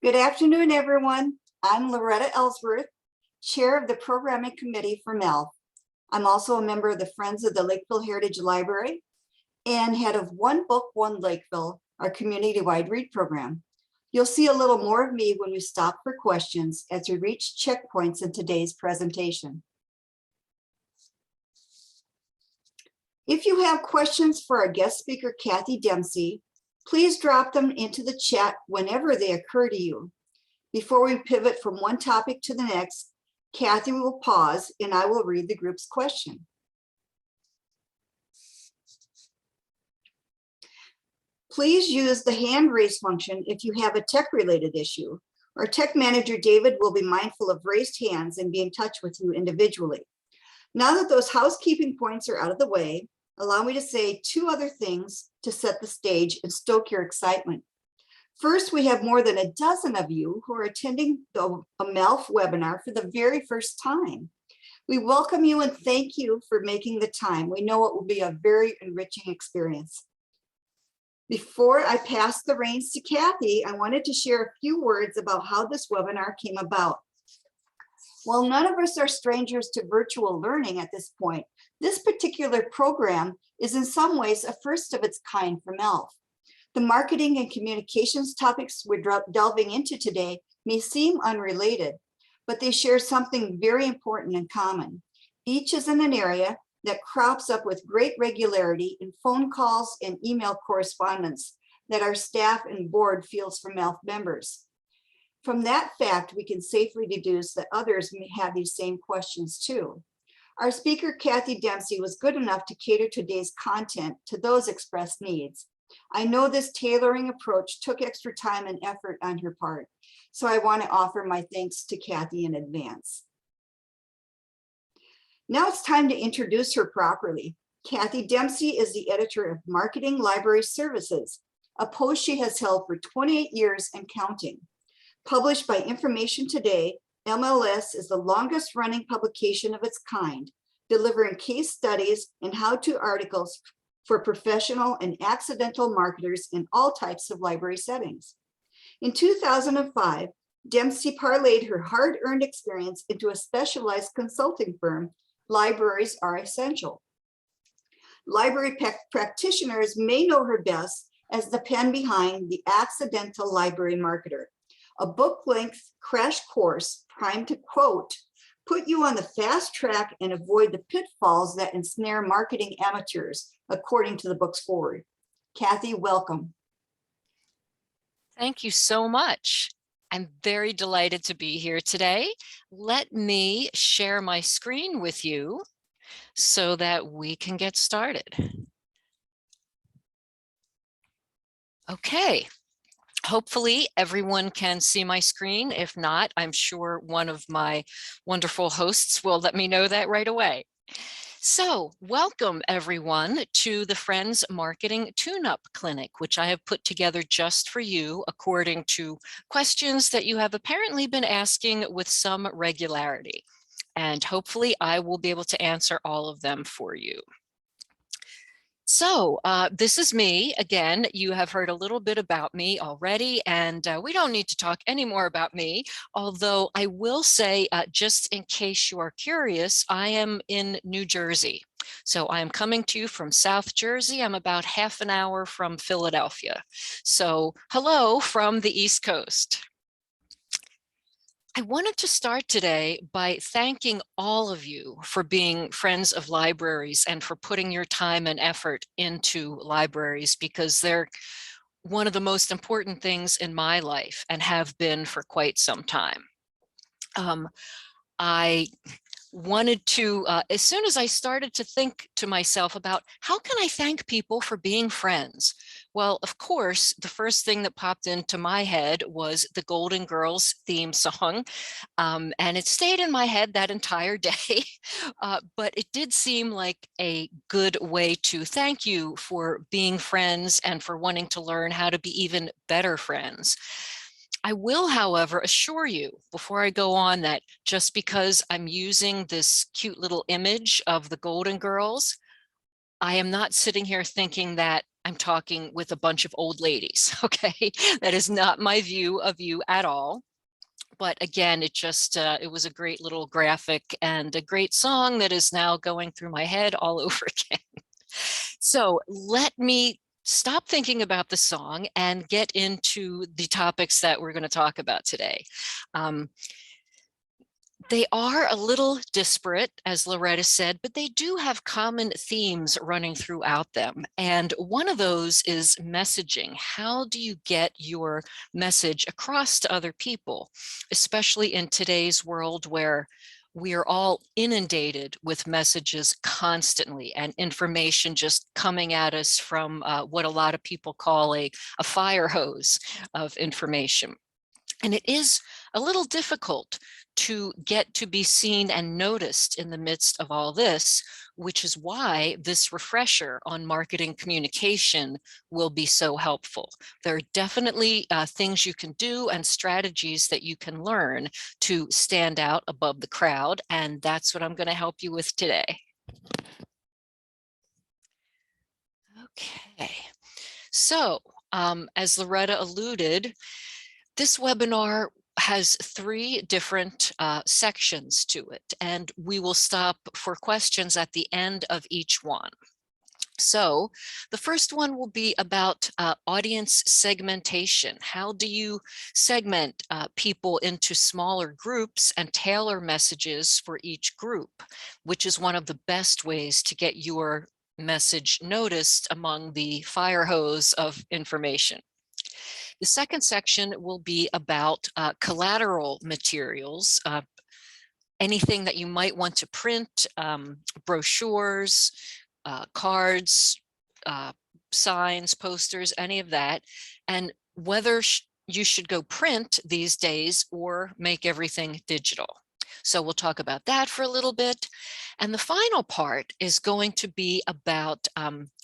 Good afternoon, everyone. I'm Loretta Ellsworth, Chair of the Programming Committee for MALF. I'm also a member of the Friends of the Lakeville Heritage Library and head of One Book, One Lakeville, our community-wide read program. You'll see a little more of me when we stop for questions as we reach checkpoints in today's presentation. If you have questions for our guest speaker, Kathy Dempsey, please drop them into the chat whenever they occur to you. Before we pivot from one topic to the next, Kathy will pause and I will read the group's question. Please use the hand raise function if you have a tech-related issue. Our tech manager, David, will be mindful of raised hands and be in touch with you individually. Now that those housekeeping points are out of the way, allow me to say two other things to set the stage and stoke your excitement. First, we have more than a dozen of you who are attending a MALF webinar for the very first time. We welcome you and thank you for making the time. We know it will be a very enriching experience. Before I pass the reins to Kathy, I wanted to share a few words about how this webinar came about. While none of us are strangers to virtual learning at this point, this particular program is in some ways a first of its kind for MALF. The marketing and communications topics we're delving into today may seem unrelated, but they share something very important in common. Each is in an area that crops up with great regularity in phone calls and email correspondence that our staff and board fields for MALF members. From that fact, we can safely deduce that others may have these same questions too. Our speaker, Kathy Dempsey, was good enough to cater today's content to those expressed needs. I know this tailoring approach took extra time and effort on her part, so I want to offer my thanks to Kathy in advance. Now it's time to introduce her properly. Kathy Dempsey is the editor of Marketing Library Services, a post she has held for 28 years and counting. Published by Information Today, MLS is the longest running publication of its kind, delivering case studies and how-to articles for professional and accidental marketers in all types of library settings. In 2005, Dempsey parlayed her hard-earned experience into a specialized consulting firm, Libraries Are Essential. Library practitioners may know her best as the pen behind The Accidental Library Marketer, a book-length crash course primed to quote, put you on the fast track and avoid the pitfalls that ensnare marketing amateurs, according to the book's foreword. Kathy, welcome. Thank you so much. I'm very delighted to be here today. Let me share my screen with you so that we can get started. Okay. Hopefully everyone can see my screen. If not, I'm sure one of my wonderful hosts will let me know that right away. So welcome everyone to the Friends Marketing Tune-Up Clinic, which I have put together just for you according to questions that you have apparently been asking with some regularity. And hopefully I will be able to answer all of them for you. So this is me. Again, you have heard a little bit about me already, and we don't need to talk any more about me, although I will say, just in case you are curious, I am in New Jersey. So I'm coming to you from South Jersey. I'm about half an hour from Philadelphia. So hello from the East Coast. I wanted to start today by thanking all of you for being friends of libraries and for putting your time and effort into libraries, because they're one of the most important things in my life and have been for quite some time. I wanted to, as soon as I started to think to myself about how can I thank people for being friends? Well, of course, the first thing that popped into my head was the Golden Girls theme song. And it stayed in my head that entire day. But it did seem like a good way to thank you for being friends and for wanting to learn how to be even better friends. I will, however, assure you before I go on that just because I'm using this cute little image of the Golden Girls, I am not sitting here thinking that I'm talking with a bunch of old ladies, okay? That is not my view of you at all. But again, it was a great little graphic and a great song that is now going through my head all over again. So let me stop thinking about the song and get into the topics that we're going to talk about today. They are a little disparate, as Loretta said, but they do have common themes running throughout them. And one of those is messaging. How do you get your message across to other people, especially in today's world where we are all inundated with messages constantly and information just coming at us from what a lot of people call a fire hose of information. And it is a little difficult to get to be seen and noticed in the midst of all this, which is why this refresher on marketing communication will be so helpful. There are definitely things you can do and strategies that you can learn to stand out above the crowd, and that's what I'm going to help you with today. Okay, so as Loretta alluded, this webinar has 3 different sections to it, and we will stop for questions at the end of each one. So the first one will be about audience segmentation. How do you segment people into smaller groups and tailor messages for each group, which is one of the best ways to get your message noticed among the fire hose of information. The second section will be about collateral materials, anything that you might want to print, brochures, cards, signs, posters, any of that, and whether you should go print these days or make everything digital. So we'll talk about that for a little bit. And the final part is going to be about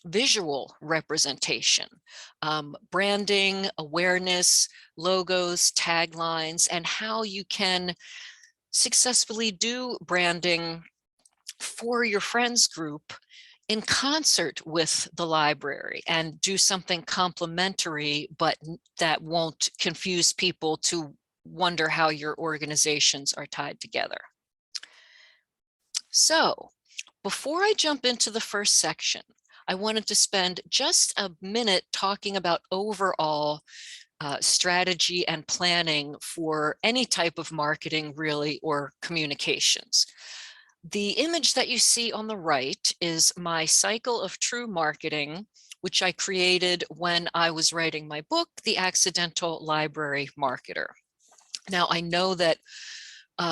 visual representation, branding, awareness, logos, taglines, and how you can successfully do branding for your friends group in concert with the library and do something complementary, but that won't confuse people to wonder how your organizations are tied together. So before I jump into the first section, I wanted to spend just a minute talking about overall strategy and planning for any type of marketing, really, or communications. The image that you see on the right is my cycle of true marketing, which I created when I was writing my book, The Accidental Library Marketer. Now, I know that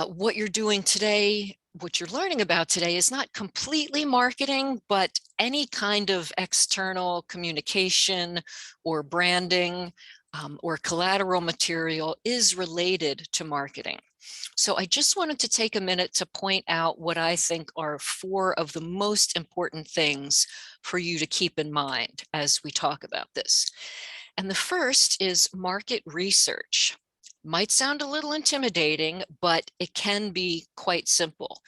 what you're doing today, what you're learning about today is not completely marketing, but any kind of external communication or branding or collateral material is related to marketing. So I just wanted to take a minute to point out what I think are 4 of the most important things for you to keep in mind as we talk about this. And the first is market research. Might sound a little intimidating, but it can be quite simple.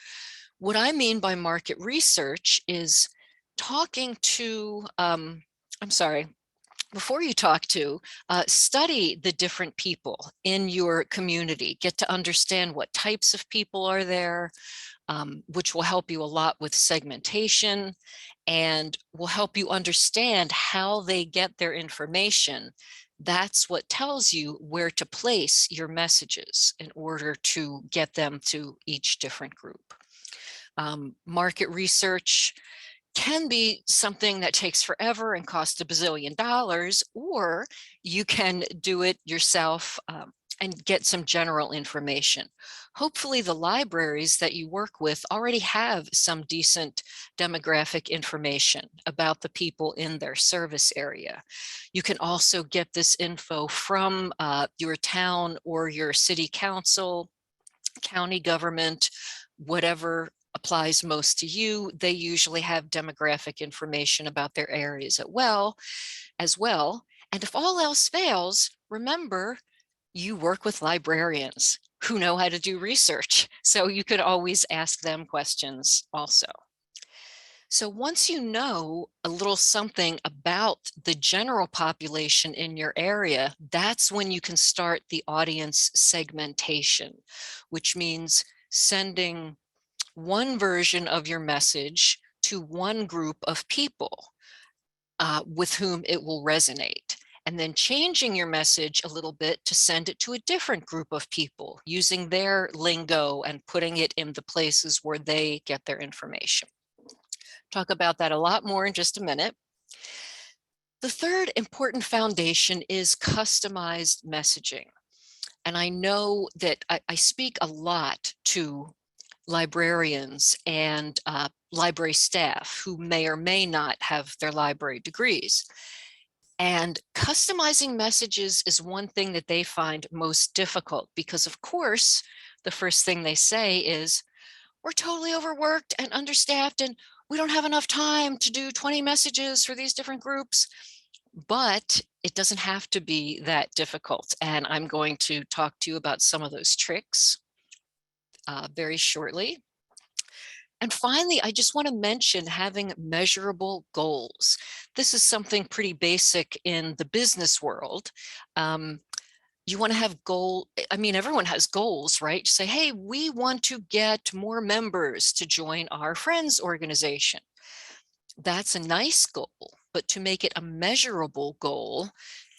What I mean by market research is talking to, before you talk to, study the different people in your community, get to understand what types of people are there, which will help you a lot with segmentation and will help you understand how they get their information. That's what tells you where to place your messages in order to get them to each different group. Market research can be something that takes forever and costs $1 bazillion, or you can do it yourself and get some general information. Hopefully the libraries that you work with already have some decent demographic information about the people in their service area. You can also get this info from your town or your city council, county government, whatever applies most to you. They usually have demographic information about their areas as well. And if all else fails, remember, you work with librarians who know how to do research. So you could always ask them questions also. So once you know a little something about the general population in your area, that's when you can start the audience segmentation, which means sending one version of your message to one group of people with whom it will resonate. And then changing your message a little bit to send it to a different group of people using their lingo and putting it in the places where they get their information. Talk about that a lot more in just a minute. The third important foundation is customized messaging. And I know that I speak a lot to librarians and library staff who may or may not have their library degrees. And customizing messages is one thing that they find most difficult because, of course, the first thing they say is, we're totally overworked and understaffed, and we don't have enough time to do 20 messages for these different groups. But it doesn't have to be that difficult. And I'm going to talk to you about some of those tricks very shortly. And finally, I just want to mention having measurable goals. This is something pretty basic in the business world. You want to have everyone has goals, right? Say, hey, we want to get more members to join our friends organization. That's a nice goal, but to make it a measurable goal,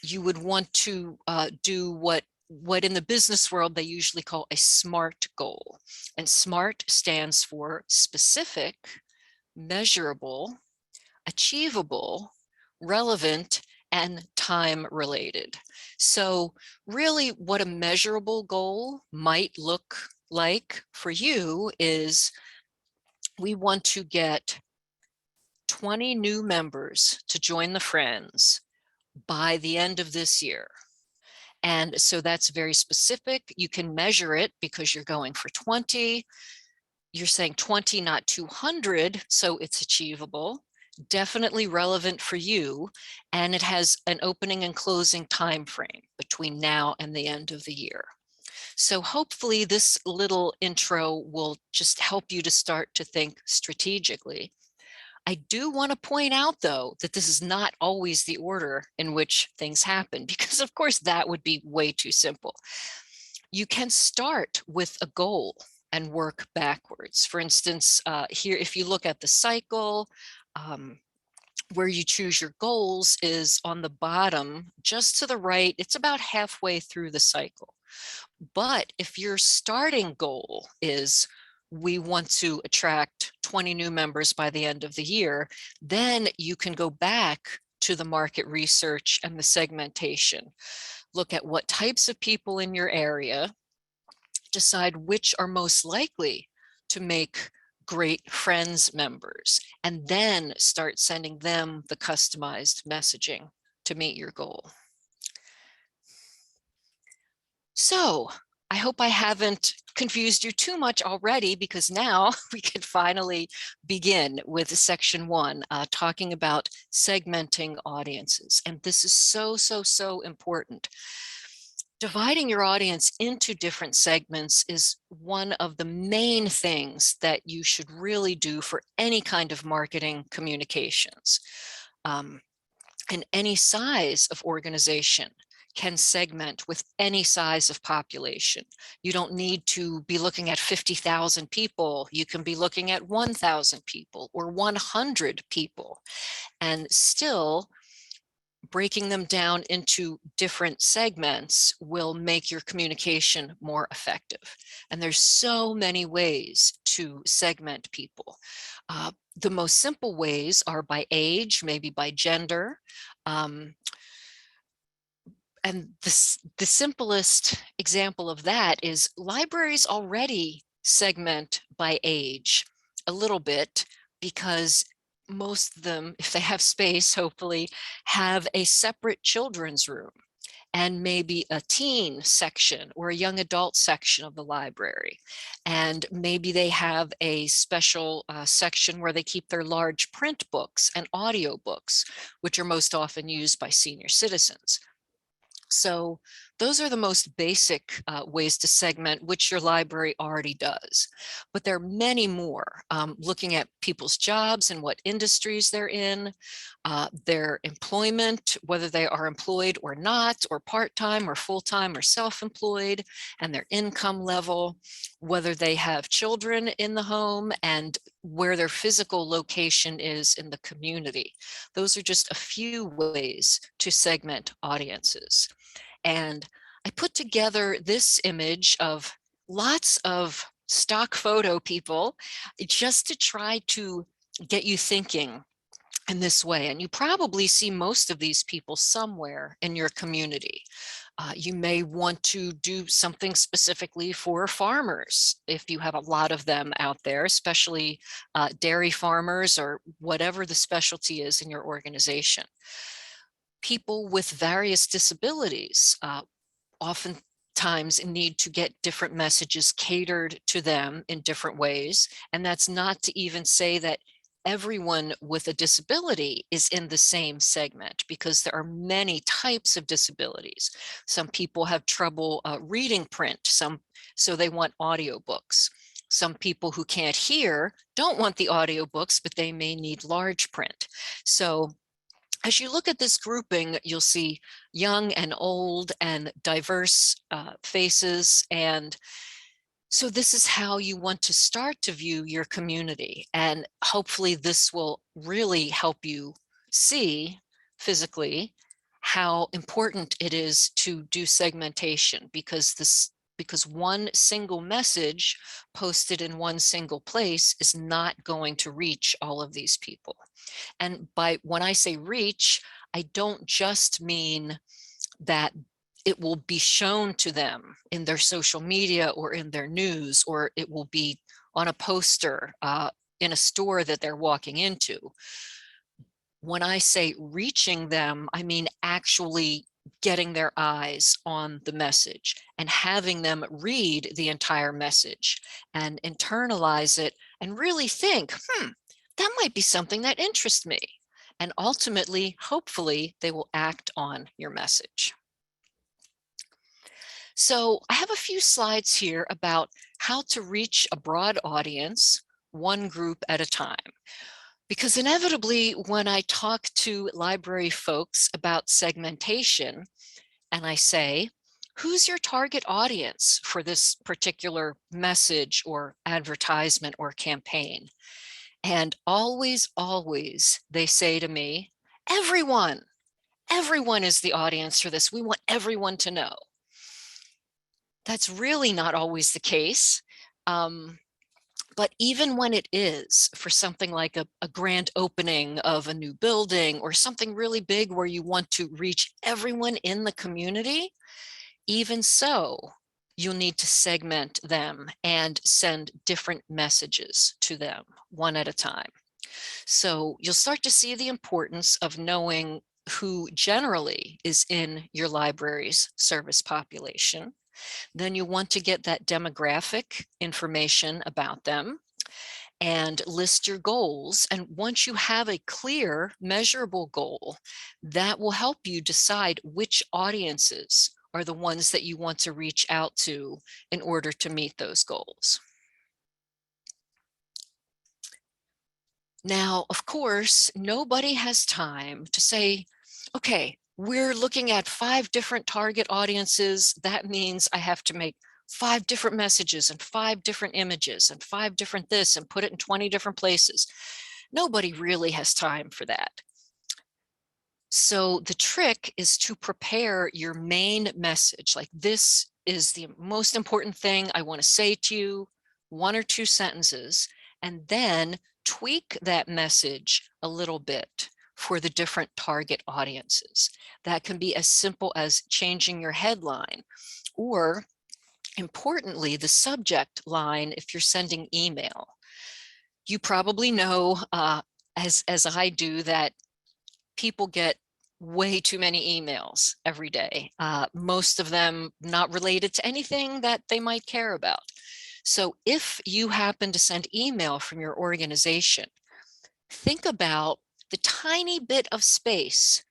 you would want to do what in the business world they usually call a SMART goal. And SMART stands for specific, measurable, achievable, relevant, and time related. So really what a measurable goal might look like for you is we want to get 20 new members to join the Friends by the end of this year. And so that's very specific. You can measure it because you're going for 20. You're saying 20, not 200, so it's achievable, definitely relevant for you, and it has an opening and closing time frame between now and the end of the year. So hopefully this little intro will just help you to start to think strategically. I do want to point out, though, that this is not always the order in which things happen, because of course that would be way too simple. You can start with a goal and work backwards. For instance, here, if you look at the cycle, where you choose your goals is on the bottom, just to the right. It's about halfway through the cycle. But if your starting goal is we want to attract 20 new members by the end of the year, then you can go back to the market research and the segmentation. Look at what types of people in your area, decide which are most likely to make great Friends members, and then start sending them the customized messaging to meet your goal. So I hope I haven't confused you too much already, because now we can finally begin with section 1, talking about segmenting audiences. And this is so important. Dividing your audience into different segments is one of the main things that you should really do for any kind of marketing communications. And any size of organization can segment with any size of population. You don't need to be looking at 50,000 people. You can be looking at 1,000 people or 100 people, and still breaking them down into different segments will make your communication more effective. And there's so many ways to segment people. The most simple ways are by age, maybe by gender. And the simplest example of that is libraries already segment by age a little bit, because most of them, if they have space, hopefully, have a separate children's room and maybe a teen section or a young adult section of the library. And maybe they have a special section where they keep their large print books and audio books, which are most often used by senior citizens. So Those are the most basic ways to segment, which your library already does. But there are many more, looking at people's jobs and what industries they're in, their employment, whether they are employed or not, or part-time or full-time or self-employed, and their income level, whether they have children in the home, and where their physical location is in the community. Those are just a few ways to segment audiences. And I put together this image of lots of stock photo people just to try to get you thinking in this way. And you probably see most of these people somewhere in your community. You may want to do something specifically for farmers if you have a lot of them out there, especially dairy farmers or whatever the specialty is in your organization. People with various disabilities oftentimes need to get different messages catered to them in different ways. And that's not to even say that everyone with a disability is in the same segment, because there are many types of disabilities. Some people have trouble reading print, so they want audiobooks. Some people who can't hear don't want the audiobooks, but they may need large print. So as you look at this grouping, you'll see young and old and diverse faces. And so this is how you want to start to view your community. And hopefully this will really help you see physically how important it is to do segmentation, because one single message posted in one single place is not going to reach all of these people. And when I say reach, I don't just mean that it will be shown to them in their social media or in their news, or it will be on a poster in a store that they're walking into. When I say reaching them, I mean actually getting their eyes on the message and having them read the entire message and internalize it and really think, that might be something that interests me. And ultimately, hopefully, they will act on your message. So I have a few slides here about how to reach a broad audience, one group at a time. Because inevitably, when I talk to library folks about segmentation, and I say, who's your target audience for this particular message or advertisement or campaign? And always, always, they say to me, everyone is the audience for this. We want everyone to know. That's really not always the case. But even when it is, for something like a grand opening of a new building or something really big where you want to reach everyone in the community, even so, you'll need to segment them and send different messages to them one at a time. So you'll start to see the importance of knowing who generally is in your library's service population. Then you want to get that demographic information about them and list your goals. And once you have a clear, measurable goal, that will help you decide which audiences are the ones that you want to reach out to in order to meet those goals. Now, of course, nobody has time to say, okay, we're looking at 5 different target audiences. That means I have to make 5 different messages and 5 different images and 5 different this and put it in 20 different places. Nobody really has time for that. So the trick is to prepare your main message. Like, this is the most important thing I want to say to you, 1 or 2 sentences, and then tweak that message a little bit for the different target audiences. That can be as simple as changing your headline, or importantly, the subject line if you're sending email. You probably know, as I do, that people get way too many emails every day, most of them not related to anything that they might care about. So if you happen to send email from your organization, think about the tiny bit of space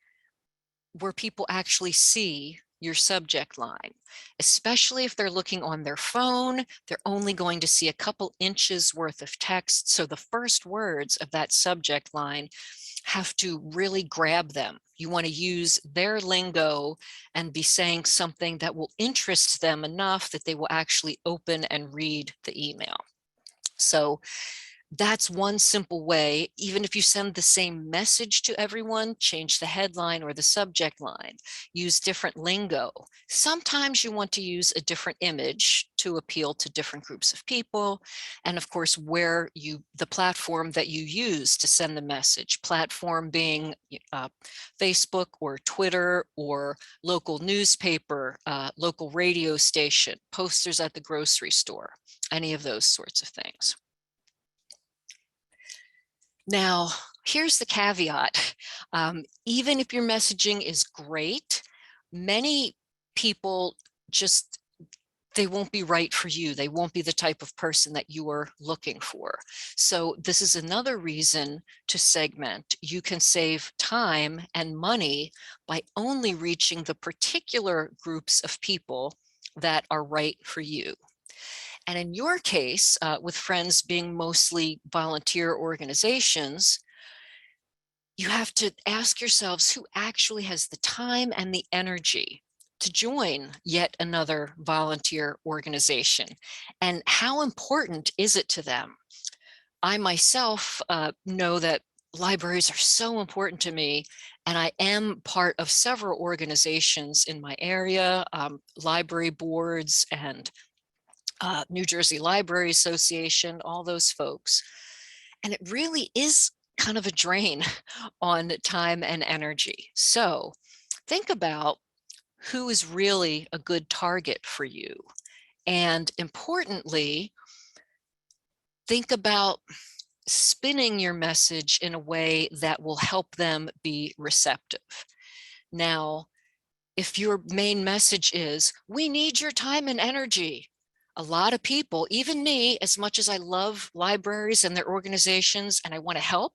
where people actually see your subject line, especially if they're looking on their phone. They're only going to see a couple inches worth of text. So the first words of that subject line have to really grab them. You want to use their lingo and be saying something that will interest them enough that they will actually open and read the email. So that's one simple way. Even if you send the same message to everyone, change the headline or the subject line, use different lingo. Sometimes you want to use a different image to appeal to different groups of people. And of course, the platform that you use to send the message, platform being Facebook or Twitter or local newspaper, local radio station, posters at the grocery store, any of those sorts of things. Now, here's the caveat. Even if your messaging is great, many people they won't be right for you. They won't be the type of person that you are looking for. So this is another reason to segment. You can save time and money by only reaching the particular groups of people that are right for you. And in your case, with Friends being mostly volunteer organizations, you have to ask yourselves who actually has the time and the energy to join yet another volunteer organization, and how important is it to them? I myself know that libraries are so important to me, and I am part of several organizations in my area, library boards and New Jersey Library Association, all those folks. And it really is kind of a drain on time and energy. So think about who is really a good target for you. And importantly, think about spinning your message in a way that will help them be receptive. Now, if your main message is, we need your time and energy, a lot of people, even me, as much as I love libraries and their organizations and I want to help,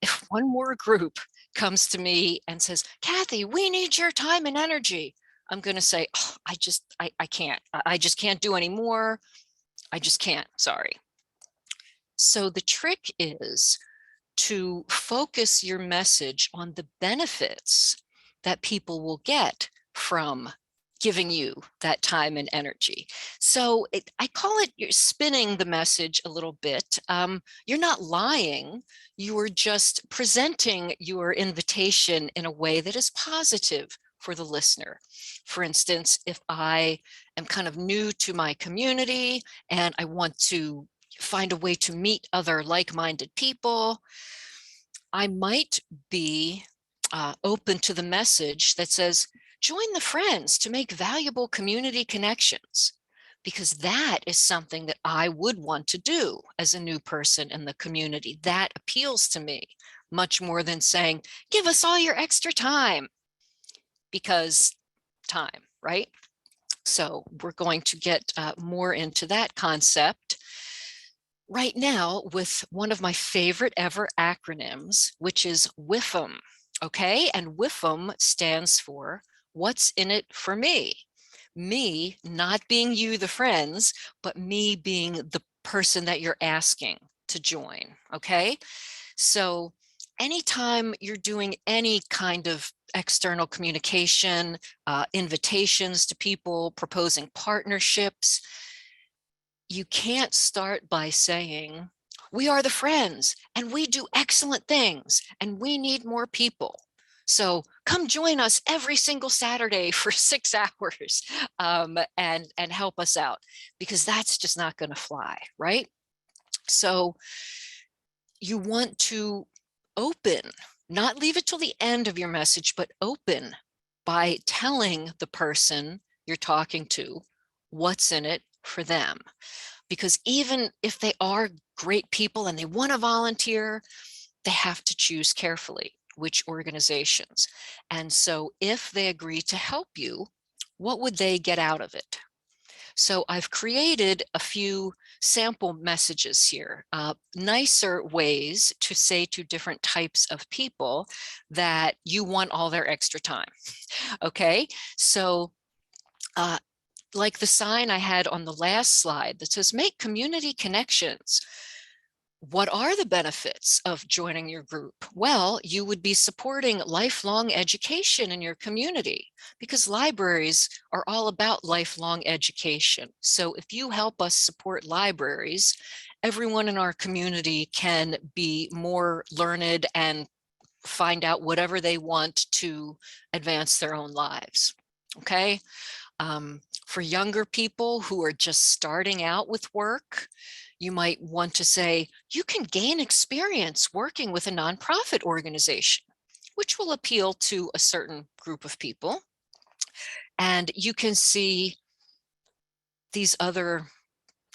if one more group comes to me and says, Kathy, we need your time and energy, I'm going to say, oh, I can't. I just can't do any more. I just can't. Sorry. So the trick is to focus your message on the benefits that people will get from giving you that time and energy. So I call it, you're spinning the message a little bit. You're not lying. You are just presenting your invitation in a way that is positive for the listener. For instance, if I am kind of new to my community and I want to find a way to meet other like-minded people, I might be open to the message that says, join the Friends to make valuable community connections, because that is something that I would want to do as a new person in the community. That appeals to me much more than saying, give us all your extra time, because time, right? So we're going to get more into that concept right now with one of my favorite ever acronyms, which is WIFM. Okay, and WIFM stands for what's in it for me. Me not being you, the Friends, but me being the person that you're asking to join. Okay, so anytime you're doing any kind of external communication, invitations to people, proposing partnerships, you can't start by saying, we are the Friends and we do excellent things and we need more people. So come join us every single Saturday for 6 hours and help us out, because that's just not going to fly, right? So you want to open, not leave it till the end of your message, but open by telling the person you're talking to what's in it for them. Because even if they are great people and they want to volunteer, they have to choose carefully which organizations. And so if they agree to help you, what would they get out of it? So I've created a few sample messages here, nicer ways to say to different types of people that you want all their extra time. Okay, so like the sign I had on the last slide that says make community connections. What are the benefits of joining your group? Well, you would be supporting lifelong education in your community because libraries are all about lifelong education. So if you help us support libraries, everyone in our community can be more learned and find out whatever they want to advance their own lives. Okay. For younger people who are just starting out with work, you might want to say, you can gain experience working with a nonprofit organization, which will appeal to a certain group of people. And you can see these other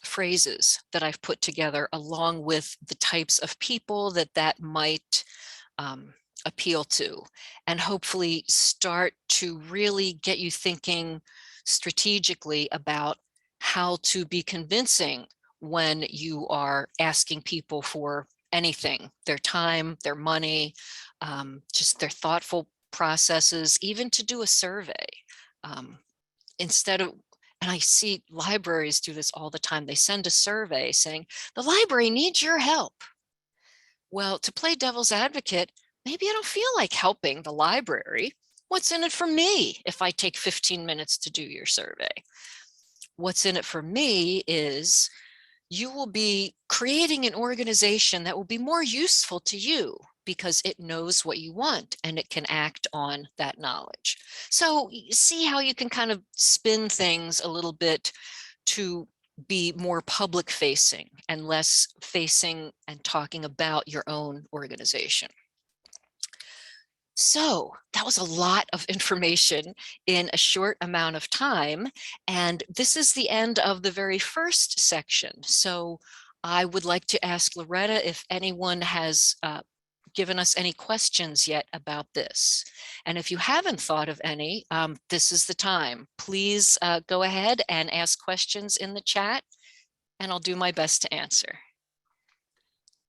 phrases that I've put together along with the types of people that might appeal to, and hopefully start to really get you thinking strategically about how to be convincing when you are asking people for anything, their time, their money, just their thoughtful processes, even to do a survey. Instead of, and I see libraries do this all the time, they send a survey saying, the library needs your help. Well, to play devil's advocate, maybe I don't feel like helping the library. What's in it for me if I take 15 minutes to do your survey? What's in it for me is you will be creating an organization that will be more useful to you because it knows what you want and it can act on that knowledge. So see how you can kind of spin things a little bit to be more public facing and less facing and talking about your own organization. So that was a lot of information in a short amount of time. And this is the end of the very first section. So I would like to ask Loretta if anyone has given us any questions yet about this. And if you haven't thought of any, this is the time. Please go ahead and ask questions in the chat, and I'll do my best to answer.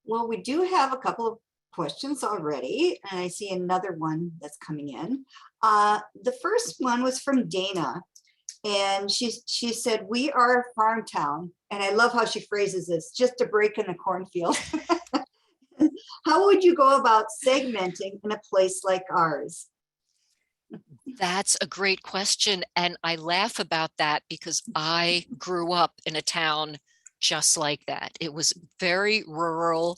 Well, we do have a couple of questions already, and I see another one that's coming in. The first one was from Dana, and she said, we are a farm town, and I love how she phrases this, just a break in the cornfield. How would you go about segmenting in a place like ours? That's a great question. And I laugh about that because I grew up in a town just like that. It was very rural.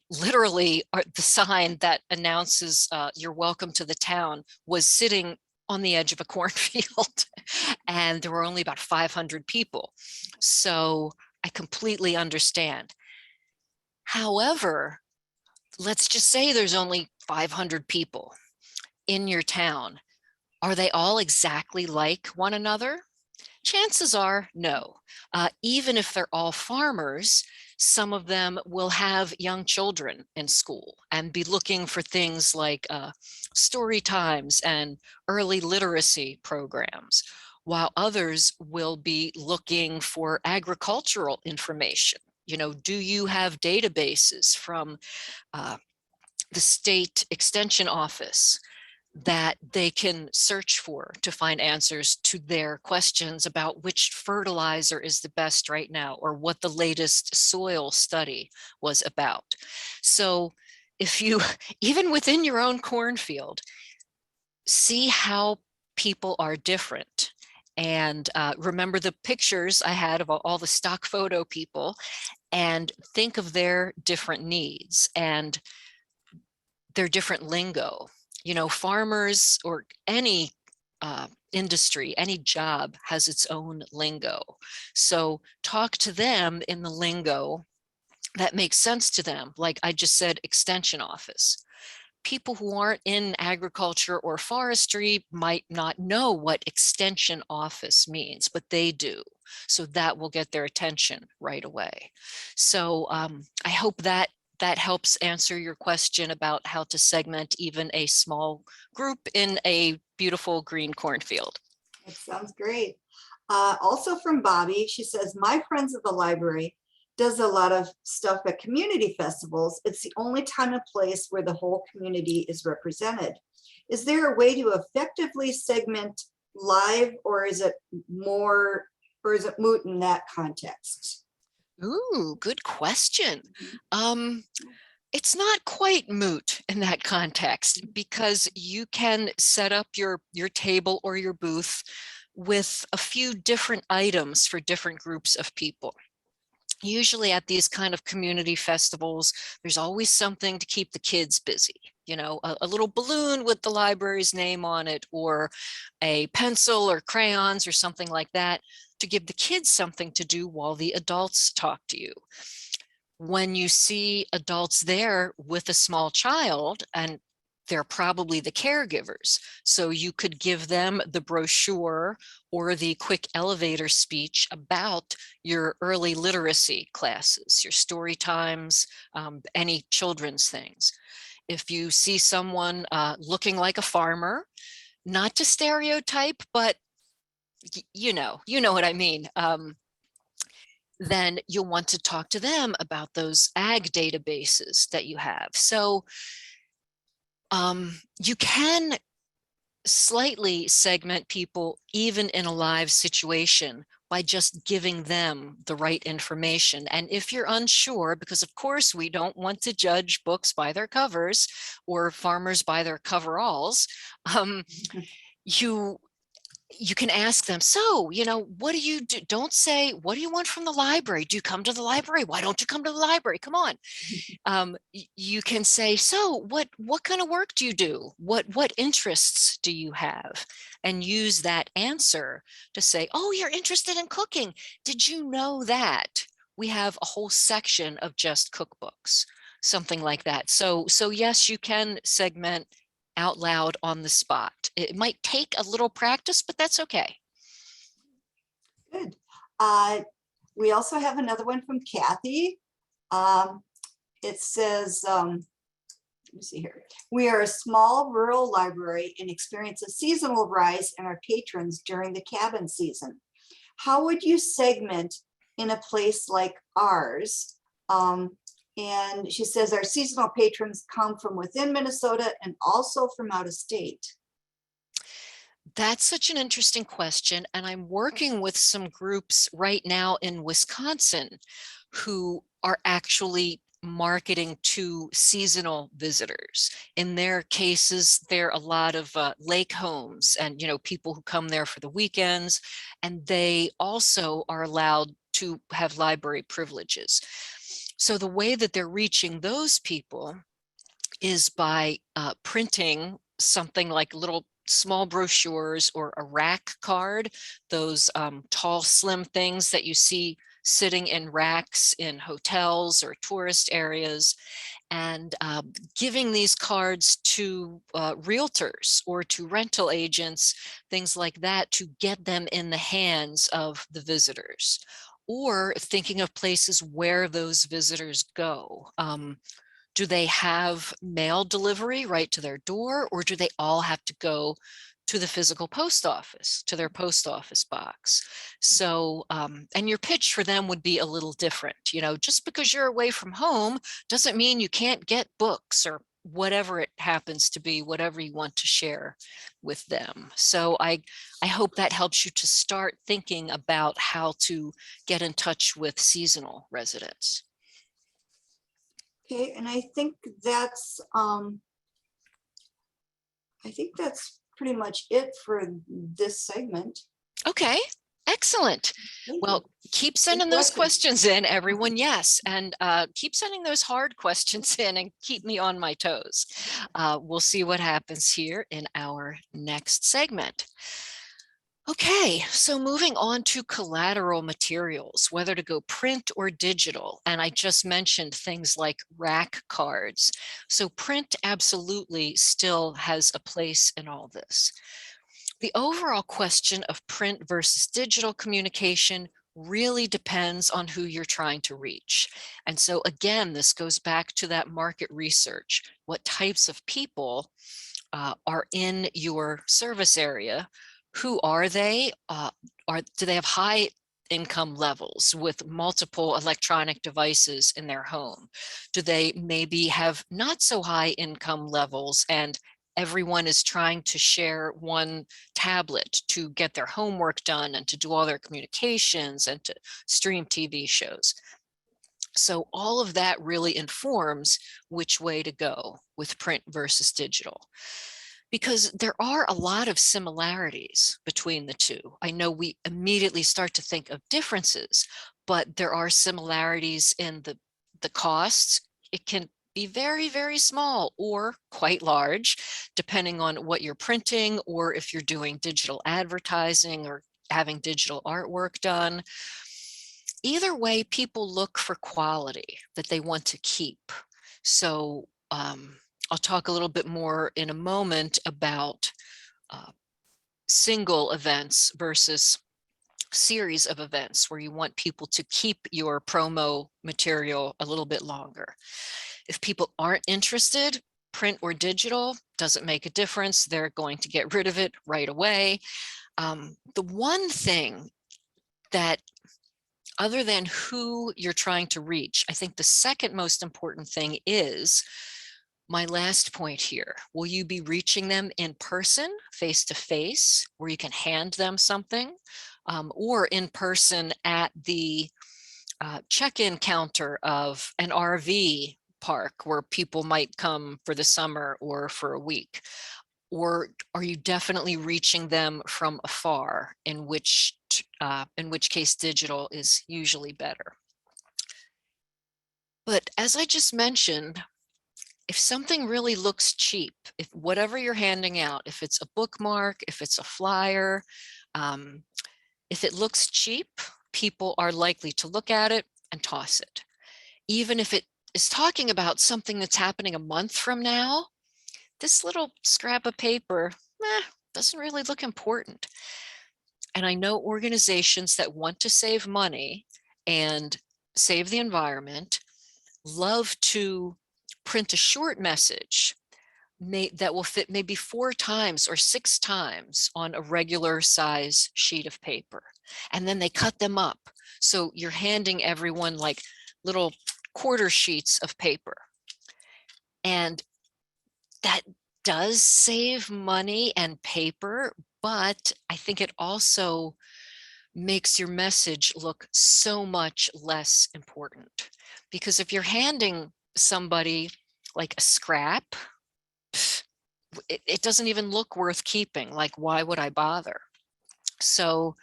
Literally, the sign that announces you're welcome to the town was sitting on the edge of a cornfield, and there were only about 500 people. So I completely understand. However, let's just say there's only 500 people in your town. Are they all exactly like one another? Chances are no. Even if they're all farmers, some of them will have young children in school and be looking for things like story times and early literacy programs, while others will be looking for agricultural information. You know, do you have databases from the state extension office that they can search for to find answers to their questions about which fertilizer is the best right now or what the latest soil study was about. So if you, even within your own cornfield, see how people are different. And remember the pictures I had of all the stock photo people, and think of their different needs and their different lingo. You know, farmers or any industry, any job has its own lingo. So talk to them in the lingo that makes sense to them. Like I just said, extension office. People who aren't in agriculture or forestry might not know what extension office means, but they do. So that will get their attention right away. So I hope that helps answer your question about how to segment even a small group in a beautiful green cornfield. It sounds great. Also from Bobby, she says, my friends at the library does a lot of stuff at community festivals. It's the only time and place where the whole community is represented. Is there a way to effectively segment live, or is it moot in that context? Ooh, good question. It's not quite moot in that context, because you can set up your table or your booth with a few different items for different groups of people. Usually at these kind of community festivals, there's always something to keep the kids busy. You know, a little balloon with the library's name on it, or a pencil or crayons or something like that, to give the kids something to do while the adults talk to you. When you see adults there with a small child, and they're probably the caregivers, so you could give them the brochure or the quick elevator speech about your early literacy classes, your story times, any children's things. If you see someone looking like a farmer, not to stereotype, but you know what I mean. Then you'll want to talk to them about those ag databases that you have. So you can slightly segment people even in a live situation by just giving them the right information. And if you're unsure, because of course we don't want to judge books by their covers or farmers by their coveralls, you can ask them, so, what do you do? Don't say, what do you want from the library? Do you come to the library? Why don't you come to the library? Come on. You can say, so what kind of work do you do? What interests do you have? And use that answer to say, oh, you're interested in cooking. Did you know that we have a whole section of just cookbooks? Something like that. So yes, you can segment out loud on the spot. It might take a little practice, but that's okay. Good. We also have another one from Kathy. It says, let me see here. We are a small rural library and experience a seasonal rise in our patrons during the cabin season. How would you segment in a place like ours? And she says our seasonal patrons come from within Minnesota and also from out of state. That's such an interesting question. And I'm working with some groups right now in Wisconsin who are actually marketing to seasonal visitors. In their cases, there are a lot of lake homes and, people who come there for the weekends, and they also are allowed to have library privileges. So the way that they're reaching those people is by printing something like little small brochures or a rack card, those tall, slim things that you see sitting in racks in hotels or tourist areas, and giving these cards to realtors or to rental agents, things like that, to get them in the hands of the visitors, or thinking of places where those visitors go. Do they have mail delivery right to their door, or do they all have to go to the physical post office, to their post office box? So, and your pitch for them would be a little different. Just because you're away from home doesn't mean you can't get books or whatever it happens to be, whatever you want to share with them. So I hope that helps you to start thinking about how to get in touch with seasonal residents. Okay, and I think that's pretty much it for this segment. Okay, excellent. Well, keep sending those questions in, everyone. Yes, and keep sending those hard questions in and keep me on my toes. We'll see what happens here in our next segment. Okay, so moving on to collateral materials, whether to go print or digital. And I just mentioned things like rack cards. So print absolutely still has a place in all this. The overall question of print versus digital communication really depends on who you're trying to reach. And so again, this goes back to that market research. What types of people are in your service area Who are they? Do they have high income levels with multiple electronic devices in their home? Do they maybe have not so high income levels and everyone is trying to share one tablet to get their homework done and to do all their communications and to stream TV shows? So all of that really informs which way to go with print versus digital, because there are a lot of similarities between the two. I know we immediately start to think of differences, but there are similarities in the costs. It can be very, very small or quite large, depending on what you're printing or if you're doing digital advertising or having digital artwork done. Either way, people look for quality that they want to keep. So I'll talk a little bit more in a moment about single events versus series of events where you want people to keep your promo material a little bit longer. If people aren't interested, print or digital, doesn't make a difference. They're going to get rid of it right away. The one thing that, other than who you're trying to reach, I think the second most important thing is my last point here. Will you be reaching them in person, face to face, where you can hand them something, or in person at the check-in counter of an RV park where people might come for the summer or for a week? Or are you definitely reaching them from afar, in which case digital is usually better? But as I just mentioned, if something really looks cheap, if whatever you're handing out, if it's a bookmark, if it's a flyer, if it looks cheap, people are likely to look at it and toss it. Even if it is talking about something that's happening a month from now, this little scrap of paper doesn't really look important. And I know organizations that want to save money and save the environment love to print a short message that will fit maybe 4 times or 6 times on a regular size sheet of paper. And then they cut them up. So you're handing everyone like little quarter sheets of paper. And that does save money and paper, but I think it also makes your message look so much less important. Because if you're handing somebody like a scrap, it doesn't even look worth keeping. Like, why would I bother? So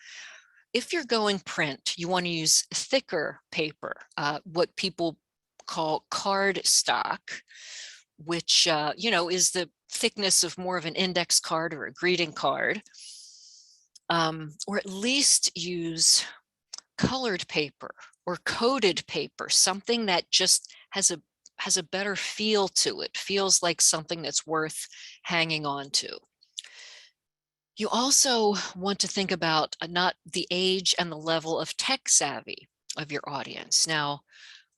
if you're going print, you want to use thicker paper, what people call card stock, which is the thickness of more of an index card or a greeting card, or at least use colored paper or coated paper, something that just has a better feel to it, feels like something that's worth hanging on to. You also want to think about not the age and the level of tech savvy of your audience. Now,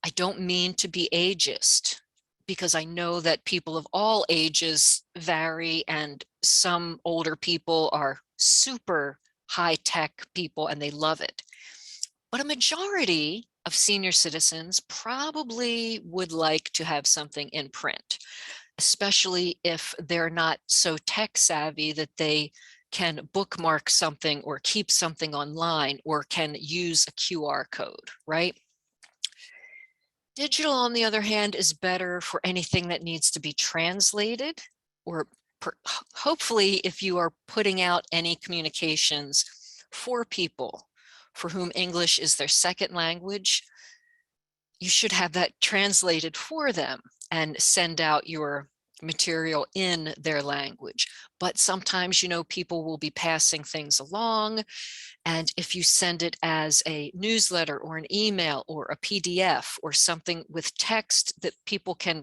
I don't mean to be ageist, because I know that people of all ages vary, and some older people are super high tech people and they love it. But a majority of senior citizens probably would like to have something in print, especially if they're not so tech savvy that they can bookmark something or keep something online or can use a QR code, right? Digital, on the other hand, is better for anything that needs to be translated, or hopefully if you are putting out any communications for people for whom English is their second language, you should have that translated for them and send out your material in their language. But sometimes, people will be passing things along. And if you send it as a newsletter or an email or a PDF or something with text that people can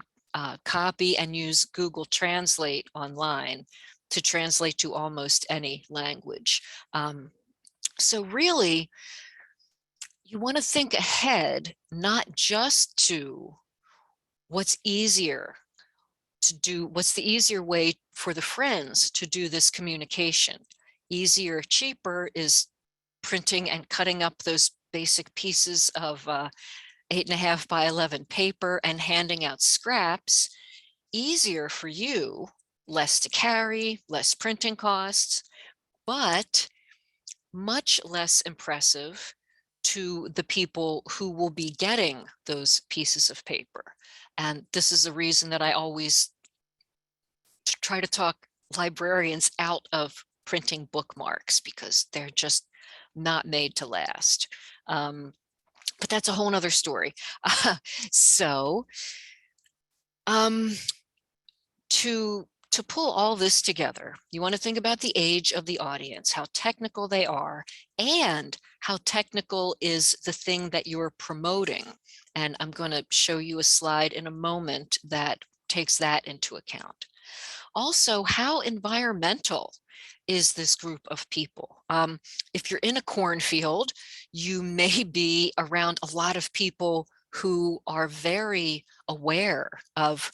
copy and use Google Translate online to translate to almost any language. So really, you want to think ahead, not just to what's easier to do, what's the easier way for the friends to do this communication. Easier, cheaper is printing and cutting up those basic pieces of 8.5 by 11 paper and handing out scraps. Easier for you, less to carry, less printing costs, but much less impressive to the people who will be getting those pieces of paper. And this is the reason that I always try to talk librarians out of printing bookmarks, because they're just not made to last. But that's a whole nother story. So to pull all this together, you want to think about the age of the audience, how technical they are, and how technical is the thing that you're promoting. And I'm going to show you a slide in a moment that takes that into account. Also, how environmental is this group of people? If you're in a cornfield, you may be around a lot of people who are very aware of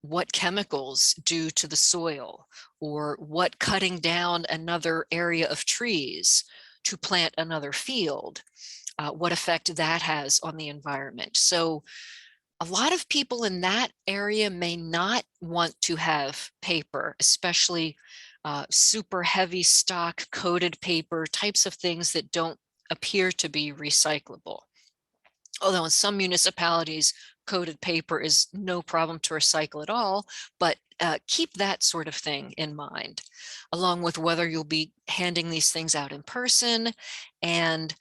what chemicals do to the soil, or what cutting down another area of trees to plant another field, what effect that has on the environment. So a lot of people in that area may not want to have paper, especially super heavy stock coated paper, types of things that don't appear to be recyclable. Although in some municipalities, coated paper is no problem to recycle at all, but keep that sort of thing in mind, along with whether you'll be handing these things out in person, and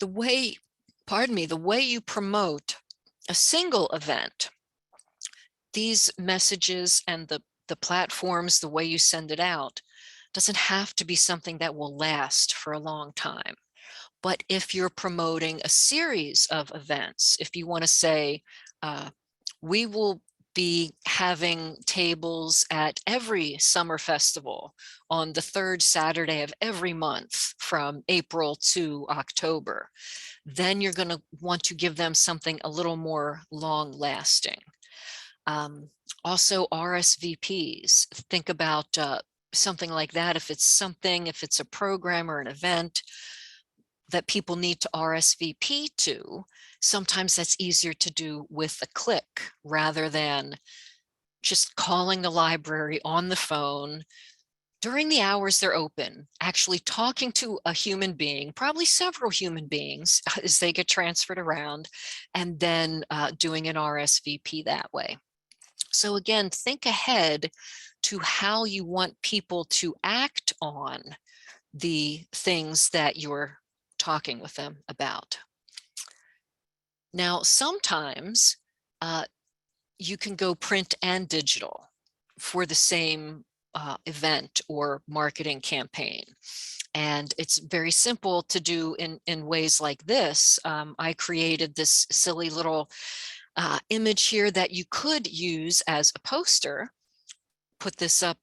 the way, pardon me, the way you promote a single event. These messages and the platforms, the way you send it out, doesn't have to be something that will last for a long time. But if you're promoting a series of events, if you want to say, we will be having tables at every summer festival on the third Saturday of every month from April to October, then you're going to want to give them something a little more long lasting. Also RSVPs, think about something like that. If it's a program or an event that people need to RSVP to, sometimes that's easier to do with a click rather than just calling the library on the phone during the hours they're open, actually talking to a human being, probably several human beings as they get transferred around, and then doing an RSVP that way. So again, think ahead to how you want people to act on the things that you're talking with them about. Now, sometimes you can go print and digital for the same event or marketing campaign. And it's very simple to do in ways like this. I created this silly little image here that you could use as a poster. Put this up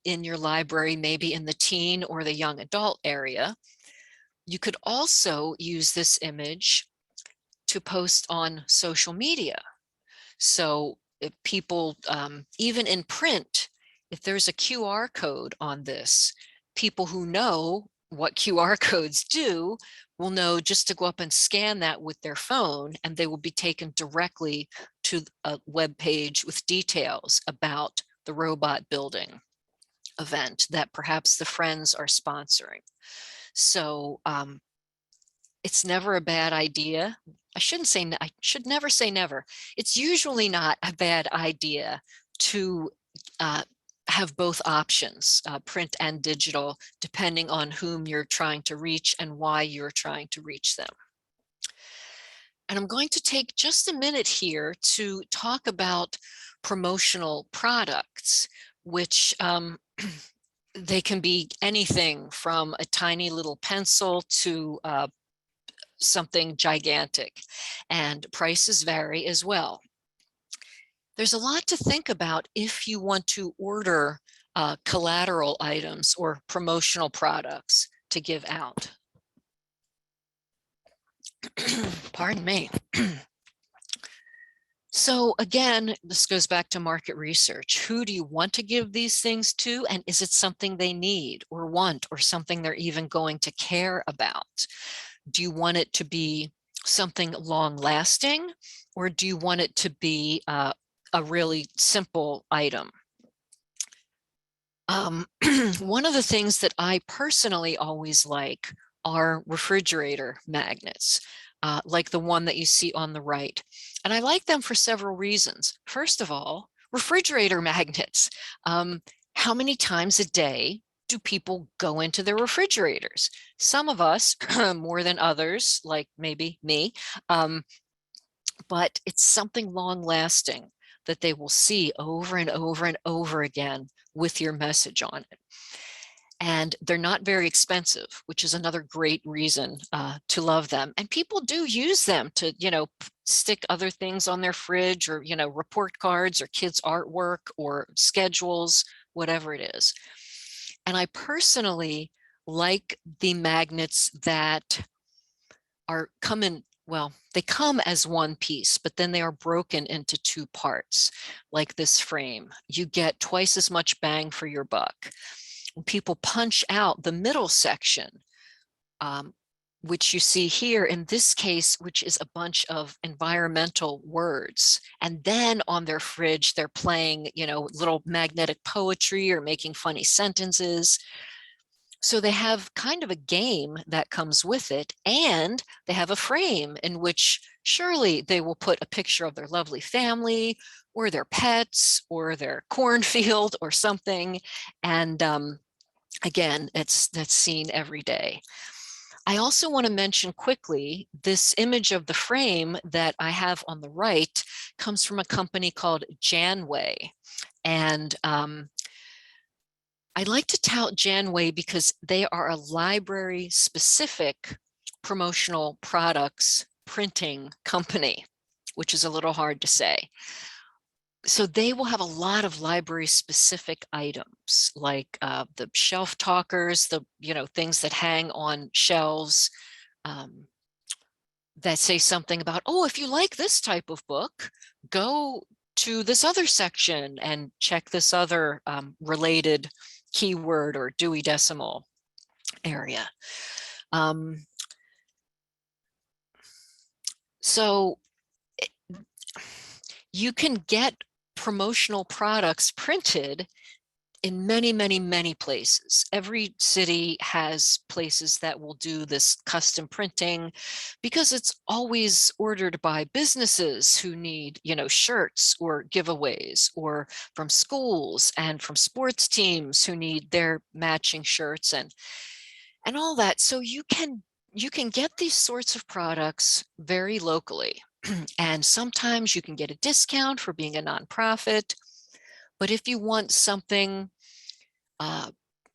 in your library, maybe in the teen or the young adult area. You could also use this image to post on social media. So if people, even in print, if there's a QR code on this, people who know what QR codes do will know just to go up and scan that with their phone, and they will be taken directly to a web page with details about the robot building event that perhaps the friends are sponsoring. So it's never a bad idea. I should never say never. It's usually not a bad idea to have both options, print and digital, depending on whom you're trying to reach and why you're trying to reach them. And I'm going to take just a minute here to talk about promotional products, which they can be anything from a tiny little pencil to something gigantic, and prices vary as well. There's a lot to think about if you want to order collateral items or promotional products to give out. Pardon me. So again, this goes back to market research. Who do you want to give these things to? And is it something they need or want, or something they're even going to care about? Do you want it to be something long lasting, or do you want it to be a really simple item? One of the things that I personally always like are refrigerator magnets, like the one that you see on the right. And I like them for several reasons. First of all, refrigerator magnets. How many times a day do people go into their refrigerators? Some of us more than others, like maybe me, but it's something long lasting that they will see over and over and over again with your message on it. And they're not very expensive, which is another great reason to love them. And people do use them to, stick other things on their fridge, or, report cards or kids' artwork or schedules, whatever it is. And I personally like the magnets that they come as one piece, but then they are broken into two parts, like this frame. You get twice as much bang for your buck. When people punch out the middle section, which you see here in this case, which is a bunch of environmental words. And then on their fridge, they're playing, little magnetic poetry or making funny sentences. So they have kind of a game that comes with it, and they have a frame in which surely they will put a picture of their lovely family or their pets or their cornfield or something. And again, that's seen every day. I also want to mention quickly, this image of the frame that I have on the right comes from a company called Janway. And I like to tout Janway because they are a library-specific promotional products printing company, which is a little hard to say. So they will have a lot of library-specific items, like the shelf talkers, the things that hang on shelves that say something about, oh, if you like this type of book, go to this other section and check this other related keyword or Dewey Decimal area. So you can get promotional products printed in many, many, many places. Every city has places that will do this custom printing because it's always ordered by businesses who need, shirts or giveaways, or from schools and from sports teams who need their matching shirts and all that. So you can get these sorts of products very locally. And sometimes you can get a discount for being a nonprofit. But if you want something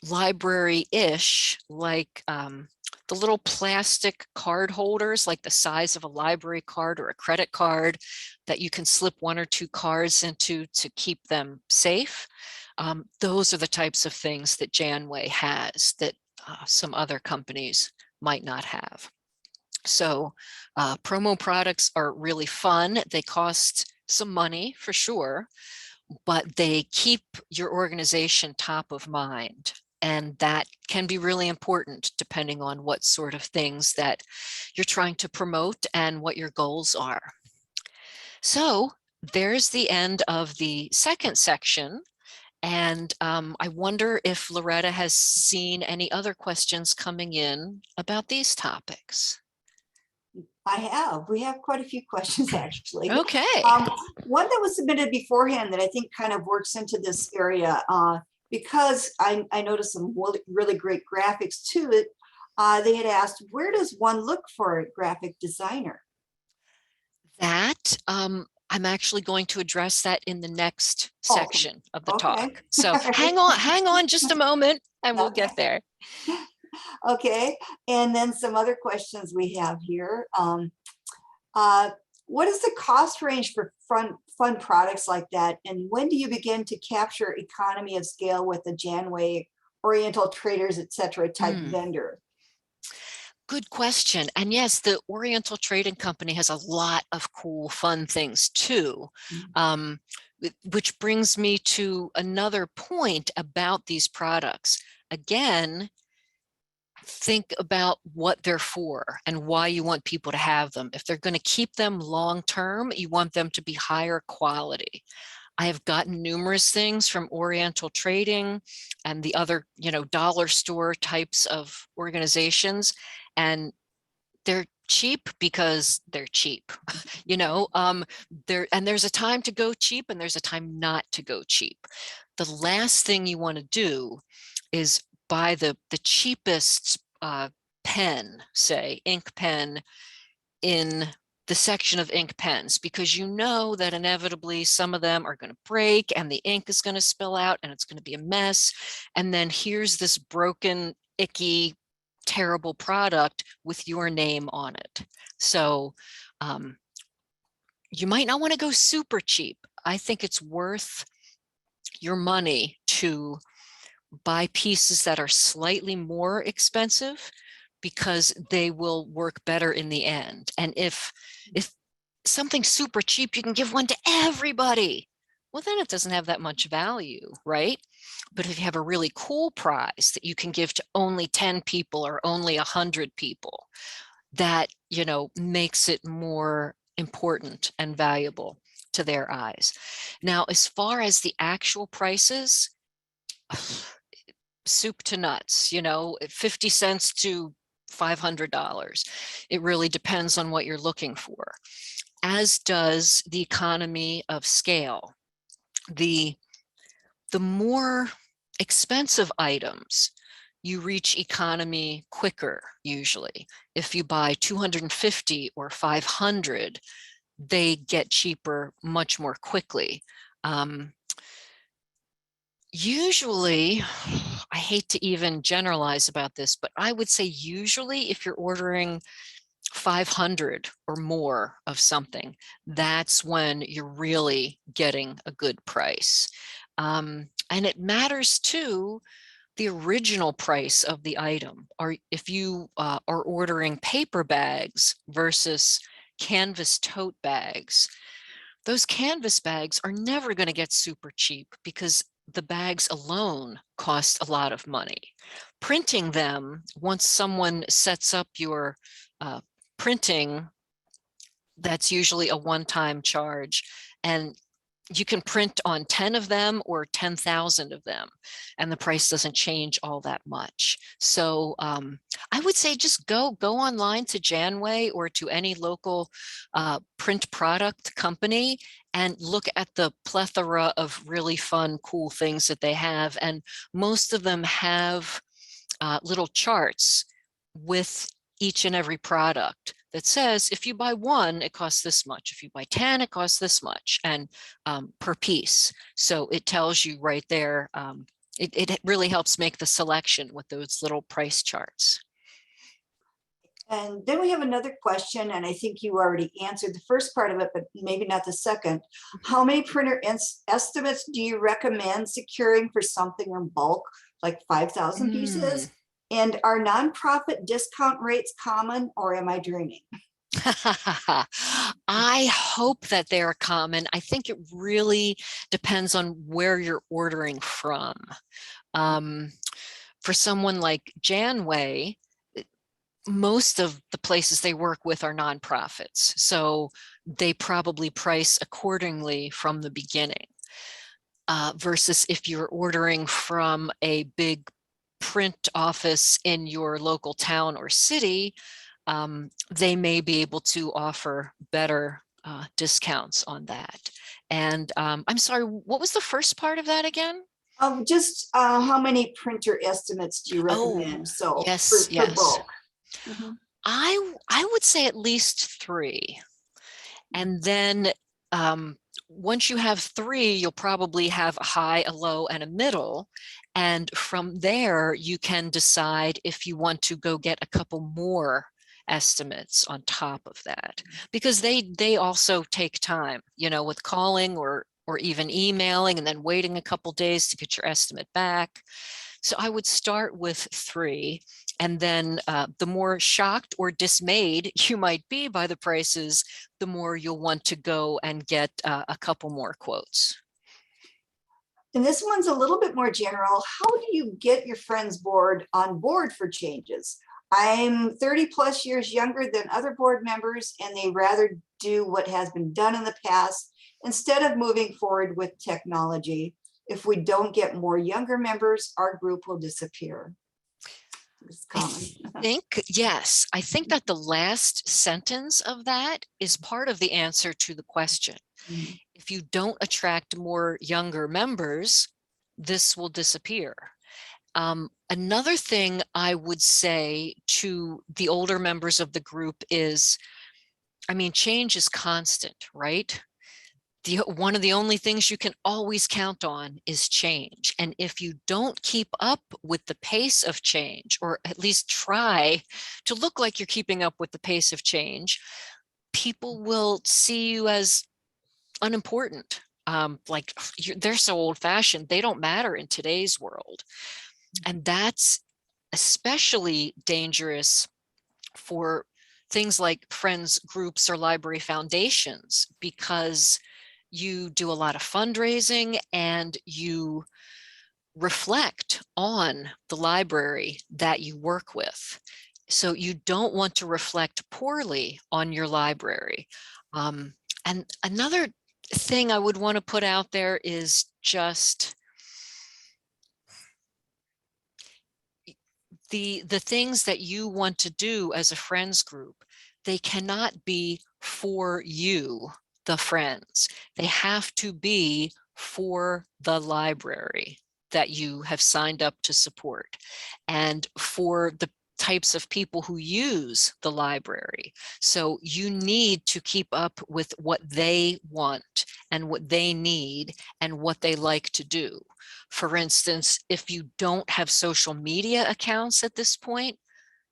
library-ish, like the little plastic card holders, like the size of a library card or a credit card, that you can slip one or two cards into to keep them safe, those are the types of things that Janway has that some other companies might not have. So promo products are really fun. They cost some money for sure, but they keep your organization top of mind. And that can be really important depending on what sort of things that you're trying to promote and what your goals are. So there's the end of the second section. And I wonder if Loretta has seen any other questions coming in about these topics. I have. We have quite a few questions, actually. Okay. One that was submitted beforehand that I think kind of works into this area, because I noticed some really great graphics to it. They had asked, where does one look for a graphic designer? That I'm actually going to address that in the next section of the talk. So hang on just a moment and we'll get there. Okay, and then some other questions we have here. What is the cost range for fun products like that? And when do you begin to capture economy of scale with the Janway, Oriental Traders, etc. type vendor? Good question. And yes, the Oriental Trading Company has a lot of cool, fun things too. Um, which brings me to another point about these products. Again, think about what they're for and why you want people to have them. If they're going to keep them long term, you want them to be higher quality. I have gotten numerous things from Oriental Trading and the other, dollar store types of organizations, and they're cheap because they're cheap. There's a time to go cheap and there's a time not to go cheap. The last thing you want to do is buy the cheapest pen, say ink pen, in the section of ink pens, because you know that inevitably some of them are going to break and the ink is going to spill out and it's going to be a mess. And then here's this broken, icky, terrible product with your name on it. So you might not want to go super cheap. I think it's worth your money to buy pieces that are slightly more expensive because they will work better in the end. And if something's super cheap, you can give one to everybody. Well, then it doesn't have that much value, right? But if you have a really cool prize that you can give to only 10 people or only 100 people, that, makes it more important and valuable to their eyes. Now, as far as the actual prices, soup to nuts, 50 cents to $500. It really depends on what you're looking for, as does the economy of scale. The more expensive items, you reach economy quicker usually. If you buy 250 or 500, they get cheaper much more quickly. Usually, I hate to even generalize about this, but I would say usually if you're ordering 500 or more of something, that's when you're really getting a good price. And it matters too, the original price of the item. Or if you are ordering paper bags versus canvas tote bags, those canvas bags are never going to get super cheap because the bags alone cost a lot of money. Printing them, once someone sets up your printing, that's usually a one-time charge, and you can print on 10 of them or 10,000 of them, and the price doesn't change all that much. So I would say just go online to Janway or to any local print product company and look at the plethora of really fun, cool things that they have. And most of them have little charts with each and every product that says, if you buy one, it costs this much. If you buy 10, it costs this much, and per piece. So it tells you right there. It really helps make the selection with those little price charts. And then we have another question, and I think you already answered the first part of it, but maybe not the second. How many printer estimates do you recommend securing for something in bulk, like 5,000 pieces? And are nonprofit discount rates common, or am I dreaming? I hope that they're common. I think it really depends on where you're ordering from. For someone like Janway, most of the places they work with are nonprofits, so they probably price accordingly from the beginning. Versus if you're ordering from a big print office in your local town or city, they may be able to offer better discounts on that. And I'm sorry, what was the first part of that again? Just how many printer estimates do you recommend? So yes, for bulk. Mm-hmm. I would say at least 3. And then once you have 3, you'll probably have a high, a low, and a middle. And from there, you can decide if you want to go get a couple more estimates on top of that, because they also take time, with calling or even emailing and then waiting a couple days to get your estimate back. So I would start with 3. And then the more shocked or dismayed you might be by the prices, the more you'll want to go and get a couple more quotes. And this one's a little bit more general. How do you get your friends on board for changes? I'm 30 plus years younger than other board members, and they rather do what has been done in the past instead of moving forward with technology. If we don't get more younger members, our group will disappear. It's common. Yes, I think that the last sentence of that is part of the answer to the question. Mhm. If you don't attract more younger members, this will disappear. Another thing I would say to the older members of the group is, I mean, change is constant, right? One of the only things you can always count on is change. And if you don't keep up with the pace of change, or at least try to look like you're keeping up with the pace of change, people will see you as unimportant. Like they're so old-fashioned, they don't matter in today's world. And that's especially dangerous for things like friends groups or library foundations, because you do a lot of fundraising and you reflect on the library that you work with. So you don't want to reflect poorly on your library. And another thing I would want to put out there is just the things that you want to do as a friends group. They cannot be for you, the friends. They have to be for the library that you have signed up to support, and for the types of people who use the library. So you need to keep up with what they want and what they need and what they like to do. For instance, if you don't have social media accounts at this point,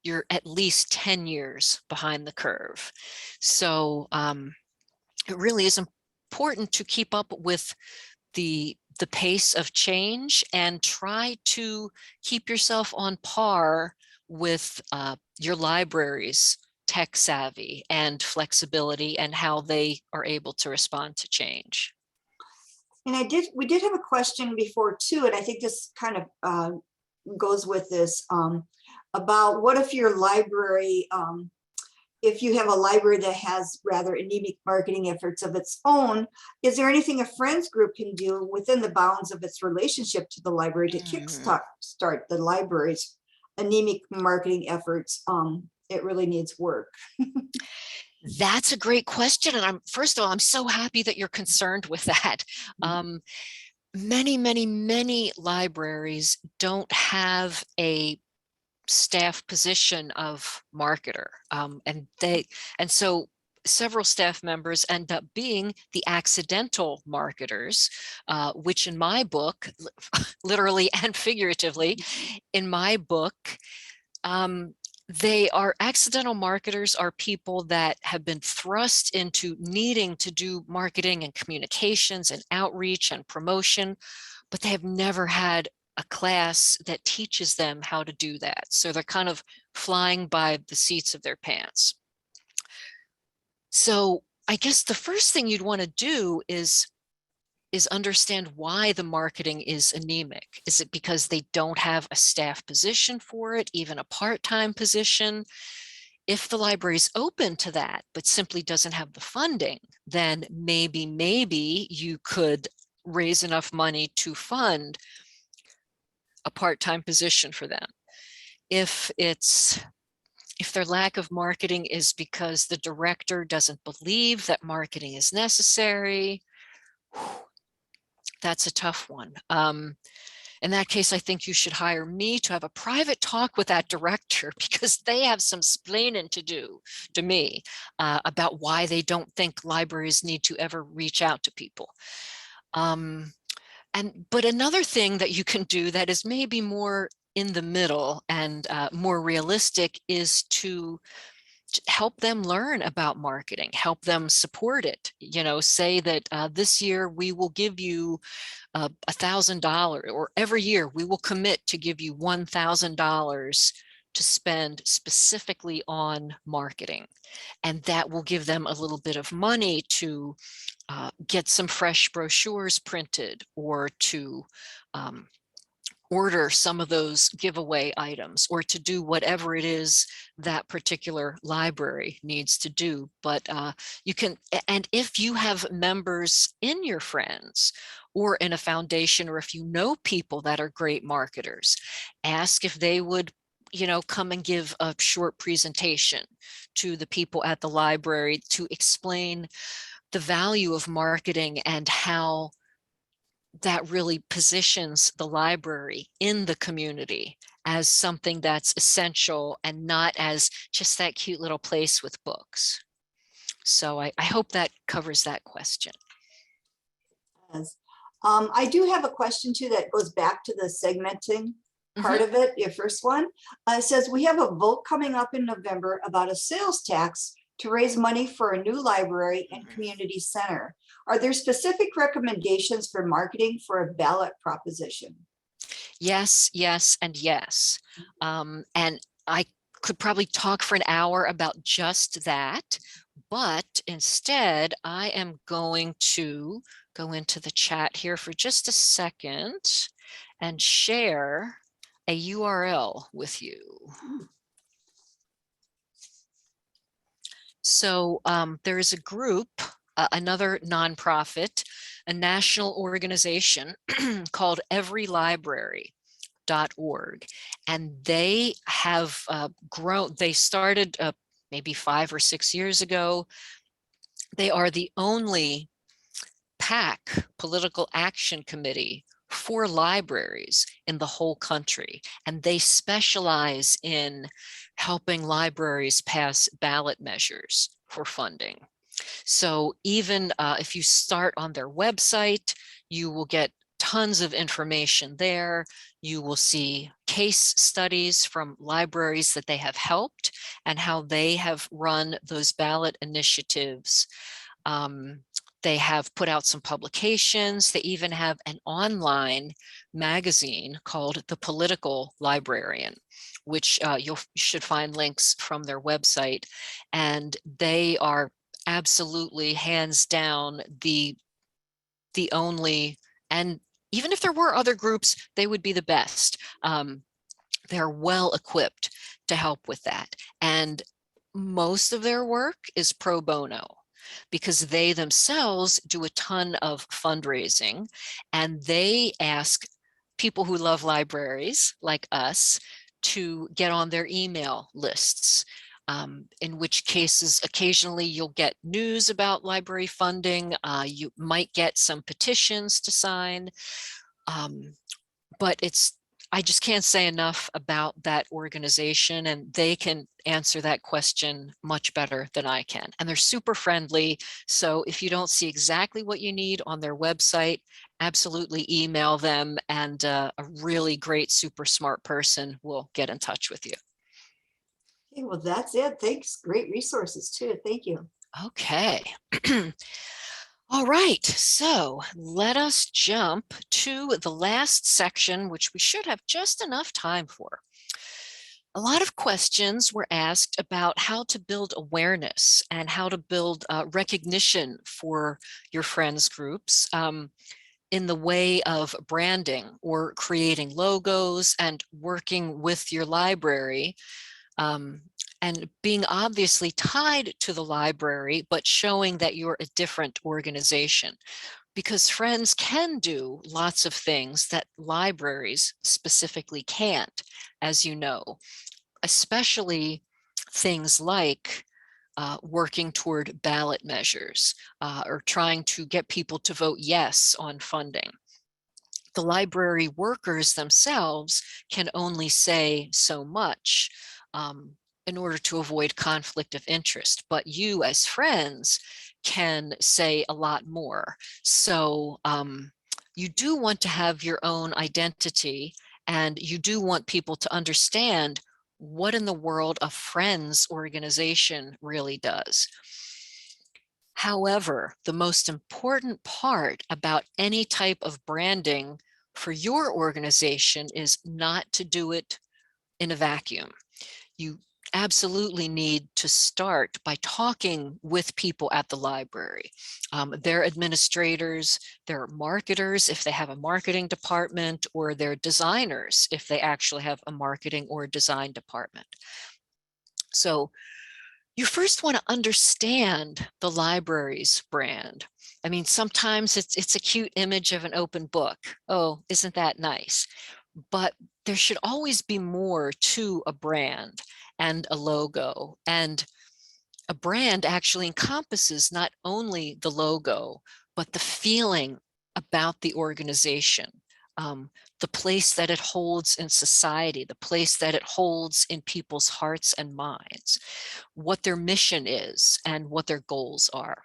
you're at least 10 years behind the curve. So it really is important to keep up with the pace of change and try to keep yourself on par with your library's tech savvy and flexibility and how they are able to respond to change. And we did have a question before too, and I think this kind of goes with this, about what if your library, if you have a library that has rather anemic marketing efforts of its own, is there anything a friends group can do within the bounds of its relationship to the library to kickstart the library's anemic marketing efforts? It really needs work. That's a great question. And first of all, I'm so happy that you're concerned with that. Many libraries don't have a staff position of marketer. And so several staff members end up being the accidental marketers, which in my book, literally and figuratively, in my book, they are accidental marketers are people that have been thrust into needing to do marketing and communications and outreach and promotion, but they have never had a class that teaches them how to do that. So they're kind of flying by the seats of their pants. So I guess the first thing you'd want to do is understand why the marketing is anemic. Is it because they don't have a staff position for it, even a part-time position? If the library is open to that, but simply doesn't have the funding, then maybe you could raise enough money to fund a part-time position for them. If their lack of marketing is because the director doesn't believe that marketing is necessary, that's a tough one. In that case, I think you should hire me to have a private talk with that director, because they have some splaining to do to me about why they don't think libraries need to ever reach out to people. But another thing that you can do that is maybe more in the middle and more realistic is to help them learn about marketing, help them support it. You know, say that this year we will give you $1,000, or every year we will commit to give you $1,000 to spend specifically on marketing. And that will give them a little bit of money to get some fresh brochures printed, or to order some of those giveaway items, or to do whatever it is that particular library needs to do. But you can, and if you have members in your friends or in a foundation, or if you know people that are great marketers, ask if they would, come and give a short presentation to the people at the library to explain the value of marketing and how that really positions the library in the community as something that's essential, and not as just that cute little place with books. So I hope that covers that question. Yes. I do have a question too that goes back to the segmenting part of it, your first one. It says, we have a vote coming up in November about a sales tax to raise money for a new library and community center. Are there specific recommendations for marketing for a ballot proposition? Yes, yes, and yes. And I could probably talk for an hour about just that, but instead I am going to go into the chat here for just a second and share a URL with you. So there is a group, another nonprofit, a national organization called everylibrary.org. And they have grown, they started maybe 5 or 6 years ago. They are the only PAC, political action committee, for libraries in the whole country. And they specialize in helping libraries pass ballot measures for funding. So even if you start on their website, you will get tons of information there. You will see case studies from libraries that they have helped and how they have run those ballot initiatives. They have put out some publications. They even have an online magazine called The Political Librarian, which you should find links from their website. And they are absolutely hands down the only, and even if there were other groups, they would be the best. They're well equipped to help with that. And most of their work is pro bono, because they themselves do a ton of fundraising, and they ask people who love libraries like us to get on their email lists. In which cases, occasionally you'll get news about library funding. You might get some petitions to sign, but I just can't say enough about that organization, and they can answer that question much better than I can. And they're super friendly. So if you don't see exactly what you need on their website, absolutely email them, and a really great, super smart person will get in touch with you. Okay, well, that's it. Thanks. Great resources too. Thank you. Okay. All right, so let us jump to the last section, which we should have just enough time for. A lot of questions were asked about how to build awareness and how to build recognition for your friends groups in the way of branding or creating logos and working with your library. And being obviously tied to the library, but showing that you're a different organization. Because friends can do lots of things that libraries specifically can't, as you know, especially things like working toward ballot measures or trying to get people to vote yes on funding. The library workers themselves can only say so much in order to avoid conflict of interest, but you as friends can say a lot more. So you do want to have your own identity, and you do want people to understand what in the world a friends organization really does. However, the most important part about any type of branding for your organization is not to do it in a vacuum. you absolutely need to start by talking with people at the library, their administrators, their marketers if they have a marketing department, or their designers if they actually have a marketing or design department. So you first want to understand the library's brand. I mean, sometimes it's a cute image of an open book. Oh, isn't that nice? But there should always be more to a brand and a logo. And a brand actually encompasses not only the logo, but the feeling about the organization, the place that it holds in society, the place that it holds in people's hearts and minds, what their mission is and what their goals are.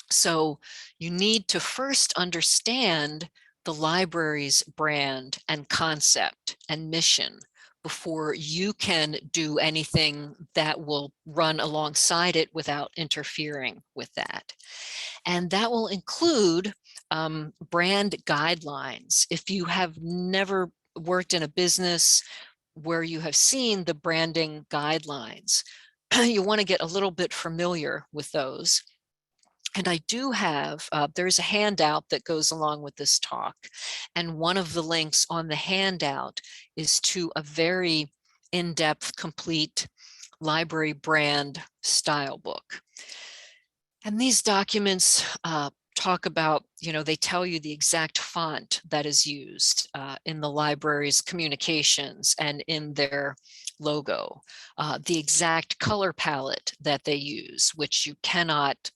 So you need to first understand the library's brand and concept and mission before you can do anything that will run alongside it without interfering with that. And that will include brand guidelines. If you have never worked in a business where you have seen the branding guidelines, you want to get a little bit familiar with those. And I do have, there's a handout that goes along with this talk. And one of the links on the handout is to a very in-depth, complete library brand style book. And these documents talk about, they tell you the exact font that is used in the library's communications and in their logo, the exact color palette that they use, which you cannot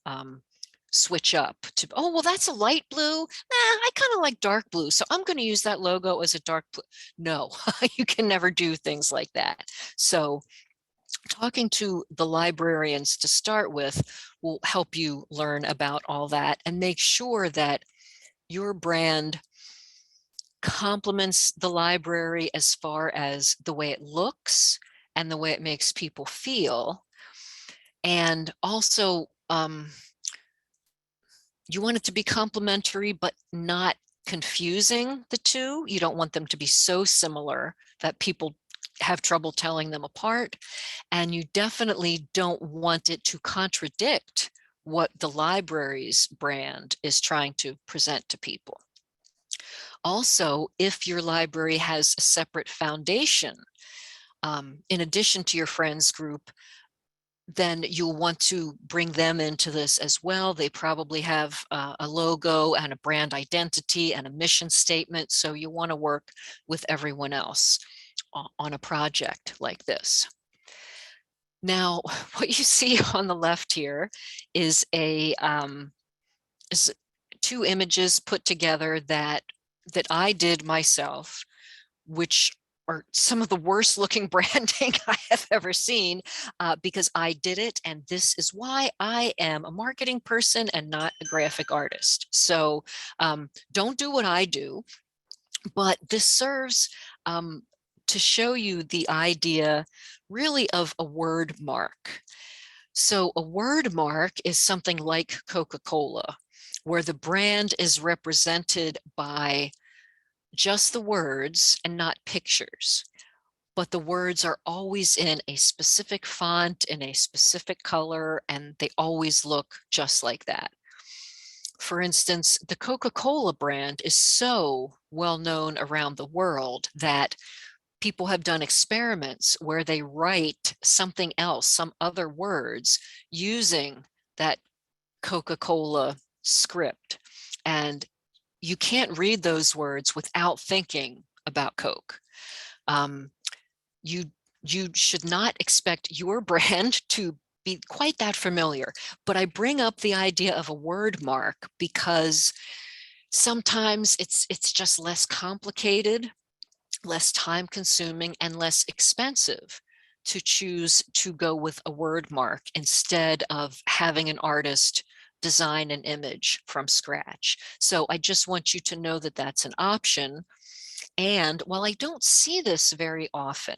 switch up to, oh, well, that's a light blue. I kind of like dark blue, so I'm going to use that logo as a dark blue. No, you can never do things like that. So talking to the librarians to start with will help you learn about all that and make sure that your brand complements the library as far as the way it looks and the way it makes people feel. And also, you want it to be complementary, but not confusing the two. You don't want them to be so similar that people have trouble telling them apart. And you definitely don't want it to contradict what the library's brand is trying to present to people. Also, if your library has a separate foundation, in addition to your friends group, then you'll want to bring them into this as well. They probably have a logo and a brand identity and a mission statement. So you want to work with everyone else on a project like this. Now, what you see on the left here is is two images put together that I did myself, which are some of the worst looking branding I have ever seen, because I did it. And this is why I am a marketing person and not a graphic artist. So don't do what I do, but this serves to show you the idea really of a word mark. So a word mark is something like Coca-Cola, where the brand is represented by just the words and not pictures, but the words are always in a specific font, in a specific color, and they always look just like that. For instance, the Coca-Cola brand is so well known around the world that people have done experiments where they write something else, some other words, using that Coca-Cola script. And you can't read those words without thinking about Coke. You should not expect your brand to be quite that familiar, but I bring up the idea of a word mark because sometimes it's just less complicated, less time consuming, and less expensive to choose to go with a word mark instead of having an artist design an image from scratch. So I just want you to know that that's an option. And while I don't see this very often,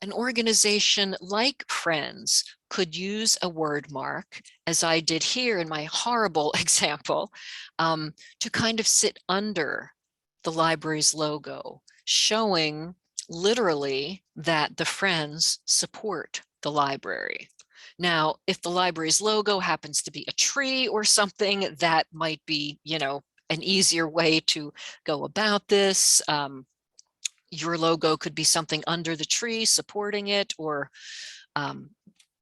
an organization like Friends could use a word mark, as I did here in my horrible example, to kind of sit under the library's logo, showing literally that the friends support the library. Now, if the library's logo happens to be a tree or something, that might be, an easier way to go about this. Your logo could be something under the tree supporting it, or um,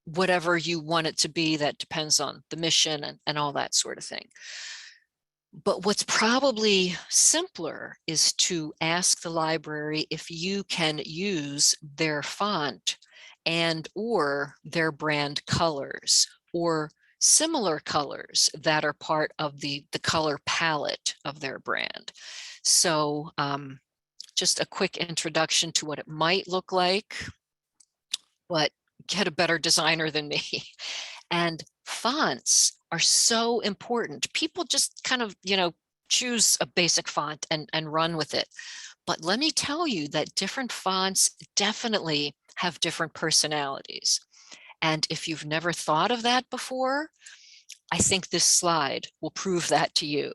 whatever you want it to be. That depends on the mission and all that sort of thing. But what's probably simpler is to ask the library if you can use their font and or their brand colors or similar colors that are part of the color palette of their brand. So just a quick introduction to what it might look like, but get a better designer than me. And fonts are so important. People just kind of, choose a basic font and run with it. But let me tell you that different fonts definitely have different personalities. And if you've never thought of that before, I think this slide will prove that to you.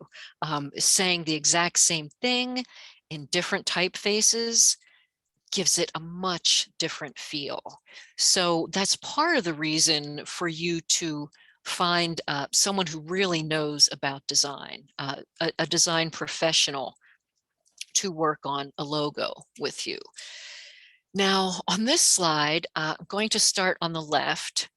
Saying the exact same thing in different typefaces gives it a much different feel. So that's part of the reason for you to find someone who really knows about design, a design professional to work on a logo with you. Now, on this slide, I'm going to start on the left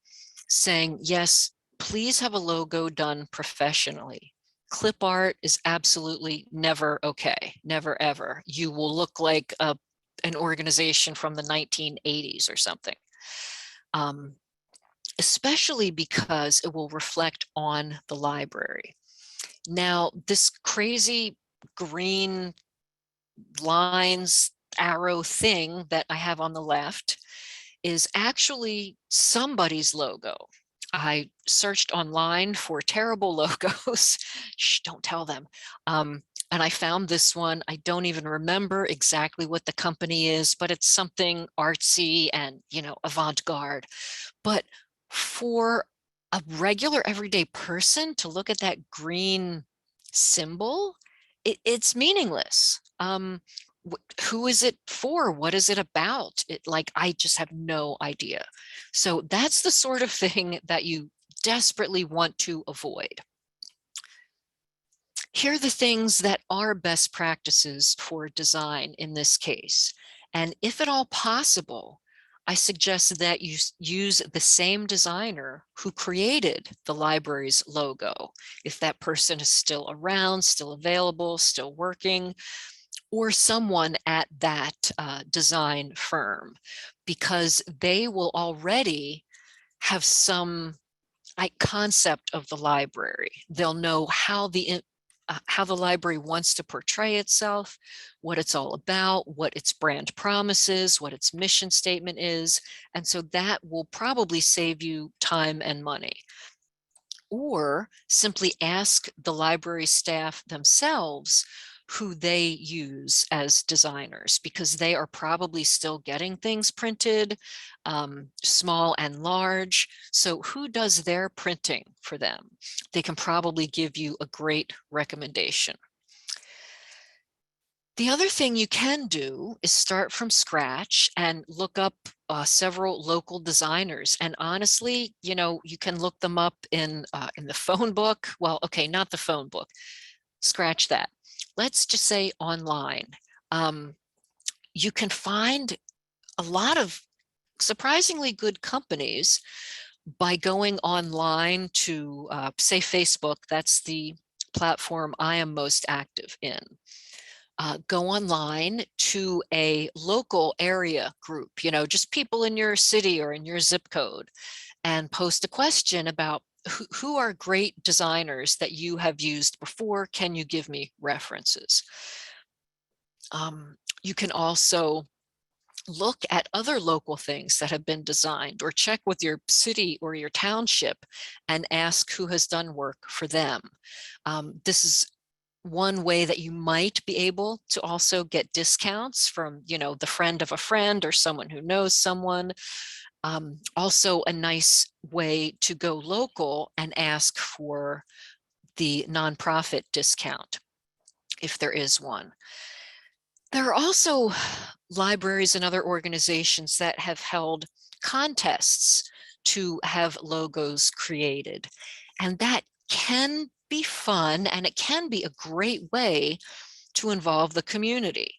saying, yes, please have a logo done professionally. Clip art is absolutely never okay, never ever. You will look like an organization from the 1980s or something, especially because it will reflect on the library. Now, this crazy green lines arrow thing that I have on the left is actually somebody's logo. I searched online for terrible logos. Shh, don't tell them. And I found this one. I don't even remember exactly what the company is, but it's something artsy and, avant-garde. But for a regular everyday person to look at that green symbol, it's meaningless. Who is it for? What is it about? I just have no idea. So that's the sort of thing that you desperately want to avoid. Here are the things that are best practices for design in this case. And if at all possible, I suggest that you use the same designer who created the library's logo. If that person is still around, still available, still working, or someone at that design firm, because they will already have some concept of the library. They'll know how the library wants to portray itself, what it's all about, what its brand promises, what its mission statement is. And so that will probably save you time and money. Or simply ask the library staff themselves who they use as designers, because they are probably still getting things printed, small and large. So who does their printing for them? They can probably give you a great recommendation. The other thing you can do is start from scratch and look up several local designers. And honestly, you can look them up in the phone book. Well, okay, not the phone book. Scratch that. Let's just say online. You can find a lot of surprisingly good companies by going online to, say, Facebook. That's the platform I am most active in. Go online to a local area group, just people in your city or in your zip code, and post a question about who are great designers that you have used before. Can you give me references? You can also look at other local things that have been designed, or check with your city or your township and ask who has done work for them. This is one way that you might be able to also get discounts from, the friend of a friend or someone who knows someone. Also a nice way to go local and ask for the nonprofit discount, if there is one. There are also libraries and other organizations that have held contests to have logos created. And that can be fun, and it can be a great way to involve the community.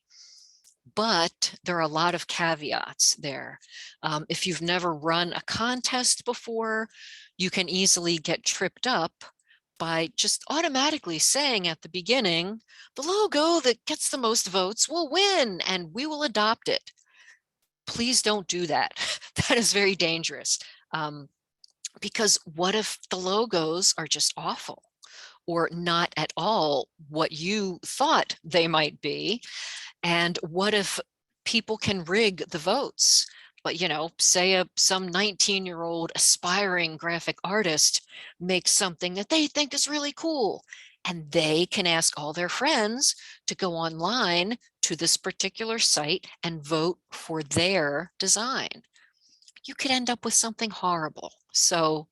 But there are a lot of caveats there. If you've never run a contest before, you can easily get tripped up by just automatically saying at the beginning, the logo that gets the most votes will win and we will adopt it. Please don't do that. That is very dangerous. Because what if the logos are just awful or not at all what you thought they might be? And what if people can rig the votes? But, say some 19-year-old aspiring graphic artist makes something that they think is really cool, and they can ask all their friends to go online to this particular site and vote for their design. You could end up with something horrible. So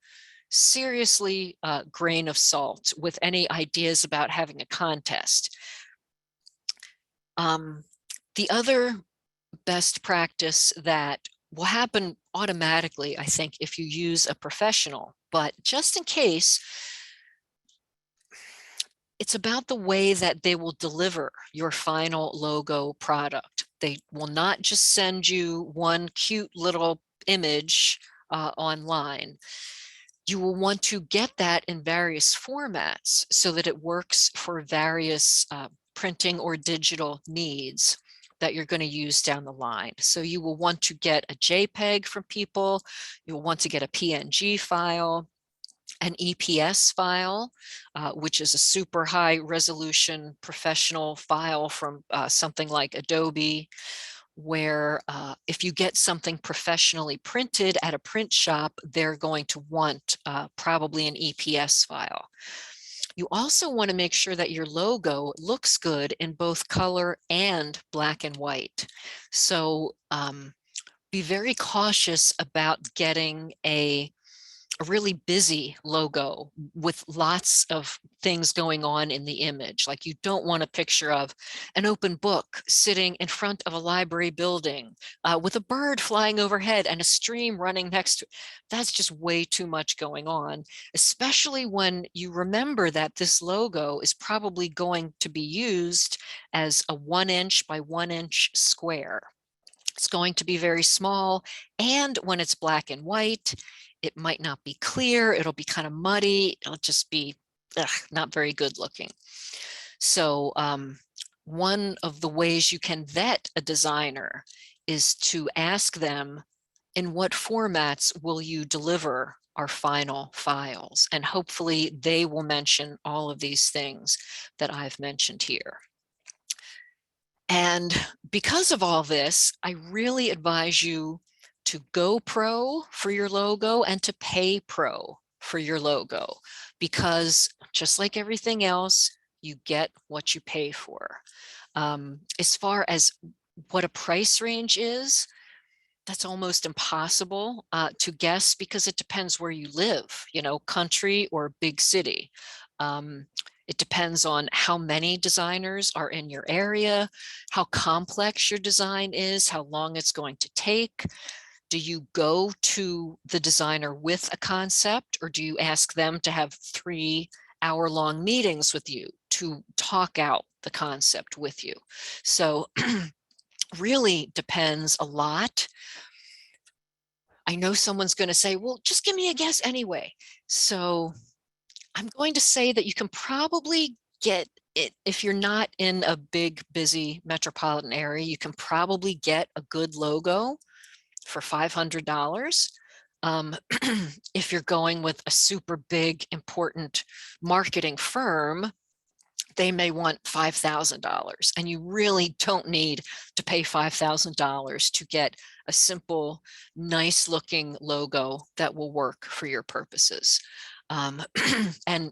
seriously, grain of salt with any ideas about having a contest. The other best practice that will happen automatically, I think, if you use a professional, but just in case, it's about the way that they will deliver your final logo product. They will not just send you one cute little image online. You will want to get that in various formats so that it works for various printing or digital needs that you're going to use down the line. So you will want to get a JPEG from people. You'll want to get a PNG file, an EPS file, which is a super high resolution professional file from something like Adobe, where if you get something professionally printed at a print shop, they're going to want probably an EPS file. You also want to make sure that your logo looks good in both color and black and white. So be very cautious about getting a really busy logo with lots of things going on in the image. Like, you don't want a picture of an open book sitting in front of a library building with a bird flying overhead and a stream running next to it. That's just way too much going on, especially when you remember that this logo is probably going to be used as a 1 inch by 1 inch square. It's going to be very small, and when it's black and white, it might not be clear. It'll be kind of muddy. It'll just be not very good looking. So one of the ways you can vet a designer is to ask them, in what formats will you deliver our final files? And hopefully they will mention all of these things that I've mentioned here. And because of all this, I really advise you to go pro for your logo and to pay pro for your logo, because just like everything else, you get what you pay for. As far as what a price range is, that's almost impossible to guess, because it depends where you live, country or big city. It depends on how many designers are in your area, how complex your design is, how long it's going to take. Do you go to the designer with a concept, or do you ask them to have 3-hour-long meetings with you to talk out the concept with you? So really depends a lot. I know someone's going to say, well, just give me a guess anyway. So I'm going to say that you can probably get it, if you're not in a big, busy metropolitan area, you can probably get a good logo for $500. If you're going with a super big, important marketing firm, they may want $5,000, and you really don't need to pay $5,000 to get a simple, nice looking logo that will work for your purposes. And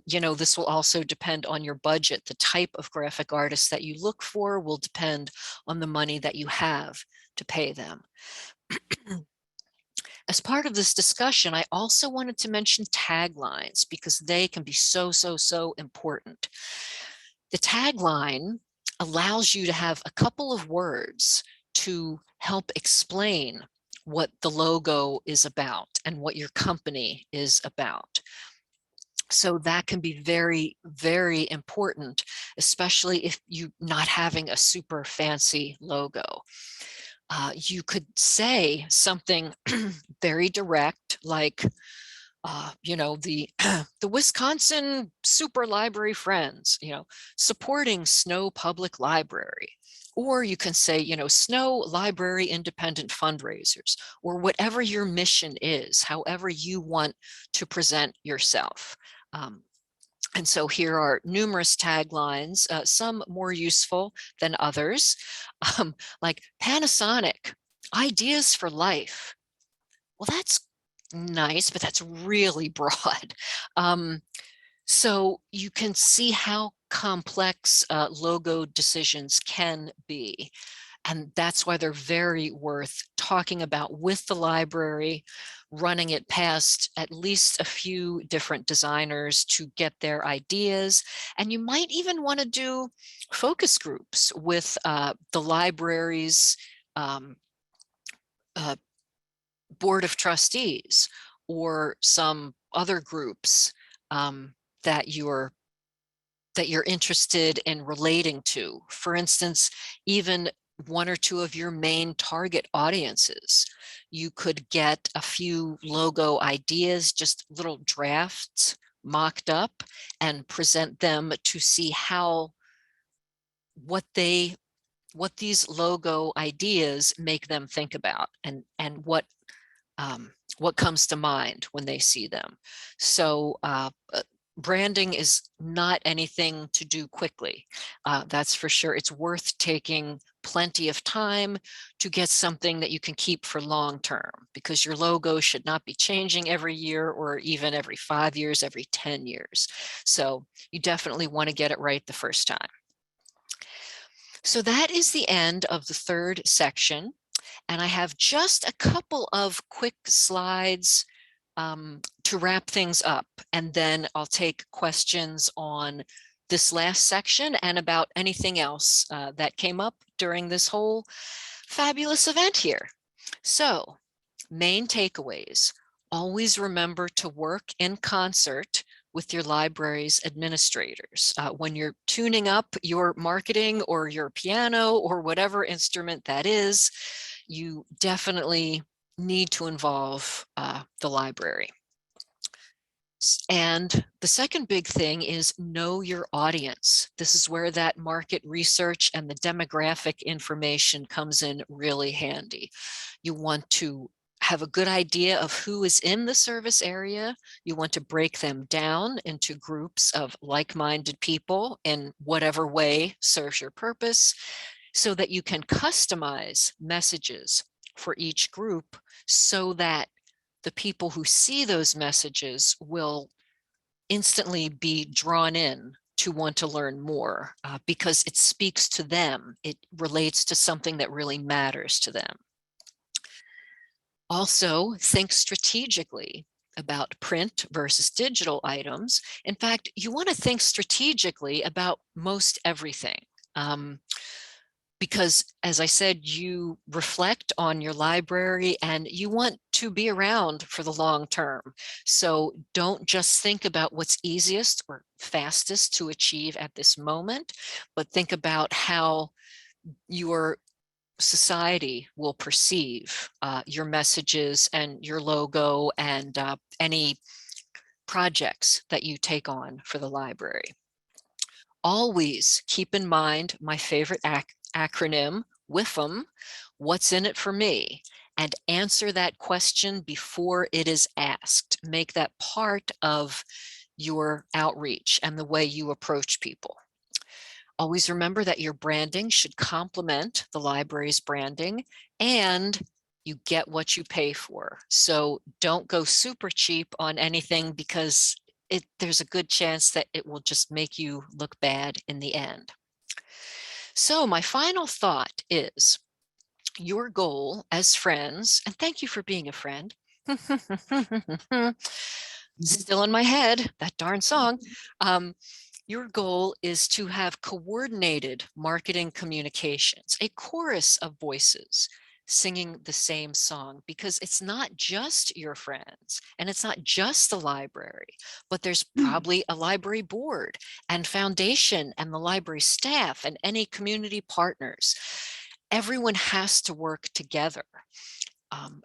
this will also depend on your budget. The type of graphic artist that you look for will depend on the money that you have to pay them. As part of this discussion, I also wanted to mention taglines, because they can be so important. The tagline allows you to have a couple of words to help explain what the logo is about and what your company is about. So that can be very, very important, especially if you're not having a super fancy logo. You could say something very direct, like, the the Wisconsin Super Library Friends, supporting Snow Public Library. Or you can say, Snow Library Independent Fundraisers, or whatever your mission is, however you want to present yourself. And so here are numerous taglines, some more useful than others, like Panasonic, ideas for life. Well, that's nice, but that's really broad. So you can see how complex logo decisions can be. And that's why they're very worth talking about with the library, running it past at least a few different designers to get their ideas. And you might even want to do focus groups with the library's board of trustees or some other groups that you're interested in relating to. For instance, even one or two of your main target audiences. You could get a few logo ideas, just little drafts mocked up, and present them to see what these logo ideas make them think about, and what comes to mind when they see them. So branding is not anything to do quickly. That's for sure. It's worth taking plenty of time to get something that you can keep for long term, because your logo should not be changing every year, or even every 5 years, every 10 years. So you definitely want to get it right the first time. So that is the end of the third section. And I have just a couple of quick slides to wrap things up. And then I'll take questions on this last section and about anything else that came up during this whole fabulous event here. So, main takeaways. Always remember to work in concert with your library's administrators. When you're tuning up your marketing or your piano or whatever instrument that is, you definitely need to involve the library. And the second big thing is know your audience. This is where that market research and the demographic information comes in really handy. You want to have a good idea of who is in the service area. You want to break them down into groups of like-minded people in whatever way serves your purpose, so that you can customize messages for each group, so that the people who see those messages will instantly be drawn in to want to learn more, because it speaks to them. It relates to something that really matters to them. Also, think strategically about print versus digital items. In fact, you want to think strategically about most everything. Because, as I said, you reflect on your library and you want to be around for the long term. So don't just think about what's easiest or fastest to achieve at this moment, but think about how your society will perceive your messages and your logo and any projects that you take on for the library. Always keep in mind my favorite acronym, WIFM, what's in it for me, and answer that question before it is asked. Make that part of your outreach and the way you approach people. Always remember that your branding should complement the library's branding, and you get what you pay for. So don't go super cheap on anything, because there's a good chance that it will just make you look bad in the end. So my final thought is, your goal as friends, and thank you for being a friend, still in my head, that darn song. Your goal is to have coordinated marketing communications, a chorus of voices singing the same song, because it's not just your friends and it's not just the library, but there's probably a library board and foundation and the library staff and any community partners. Everyone has to work together.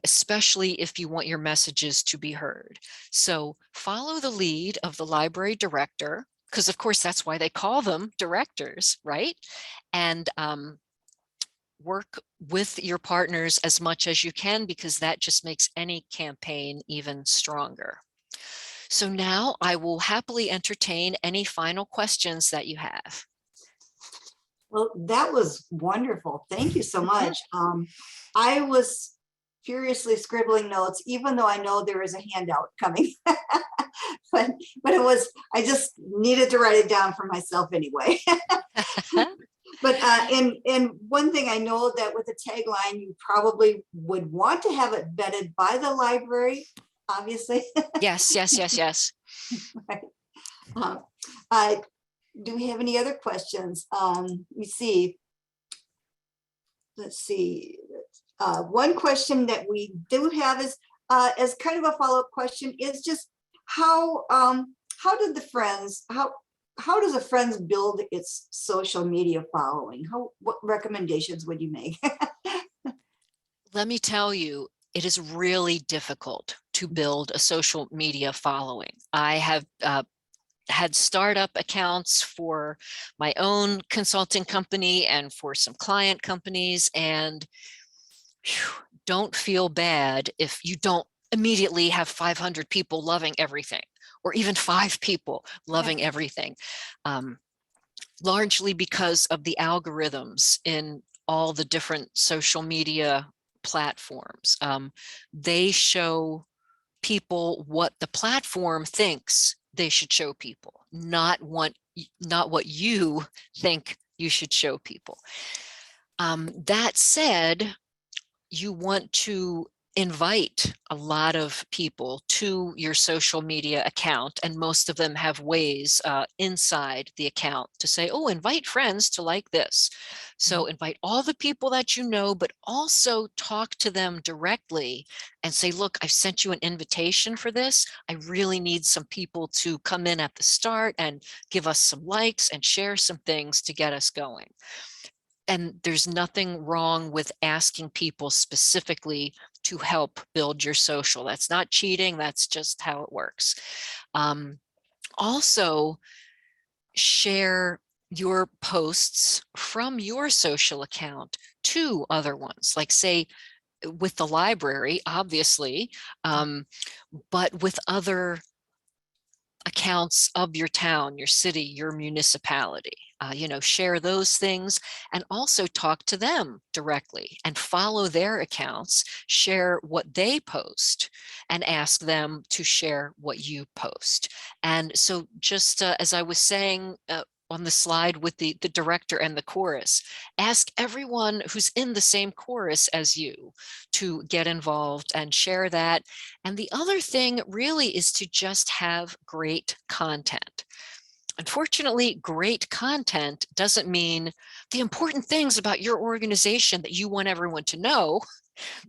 Especially if you want your messages to be heard. So follow the lead of the library director, because of course that's why they call them directors, right? And work with your partners as much as you can, because that just makes any campaign even stronger. So now I will happily entertain any final questions that you have. Well, that was wonderful. Thank you so much. I was furiously scribbling notes, even though I know there is a handout coming. but I just needed to write it down for myself anyway. But and one thing I know that with a tagline, you probably would want to have it vetted by the library, obviously. Yes, yes, yes, yes. Right. Do we have any other questions? Let's see. One question that we do have is, as kind of a follow-up question, is just how did the Friends, how does a Friends build its social media following? What recommendations would you make? Let me tell you, it is really difficult to build a social media following. I have had startup accounts for my own consulting company and for some client companies, and don't feel bad if you don't immediately have 500 people loving everything, or even 5 people loving everything, largely because of the algorithms in all the different social media platforms. They show people what the platform thinks they should show people, not what you think you should show people. That said, you want to invite a lot of people to your social media account, and most of them have ways inside the account to say, oh, invite friends to like this. So invite all the people that you know, but also talk to them directly and say, look, I've sent you an invitation for this. I really need some people to come in at the start and give us some likes and share some things to get us going. And there's nothing wrong with asking people specifically to help build your social. That's not cheating. That's just how it works. Also, share your posts from your social account to other ones, like say with the library, obviously, but with other accounts of your town, your city, your municipality. Share those things, and also talk to them directly and follow their accounts, share what they post, and ask them to share what you post. And so just as I was saying on the slide with the director and the chorus, ask everyone who's in the same chorus as you to get involved and share that. And the other thing really is to just have great content. Unfortunately, great content doesn't mean the important things about your organization that you want everyone to know,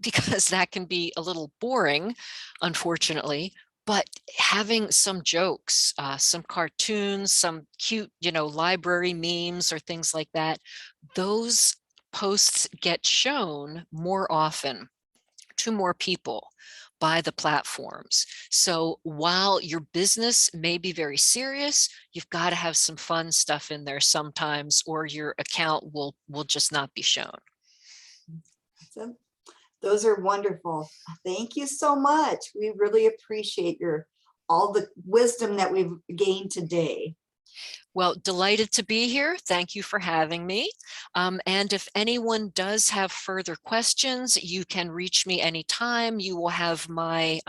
because that can be a little boring, unfortunately. But having some jokes, some cartoons, some cute, library memes or things like that, those posts get shown more often to more people by the platforms. So while your business may be very serious, you've got to have some fun stuff in there sometimes, or your account will just not be shown. So, those are wonderful. Thank you so much. We really appreciate all the wisdom that we've gained today. Well, delighted to be here. Thank you for having me. And if anyone does have further questions, you can reach me anytime. You will have my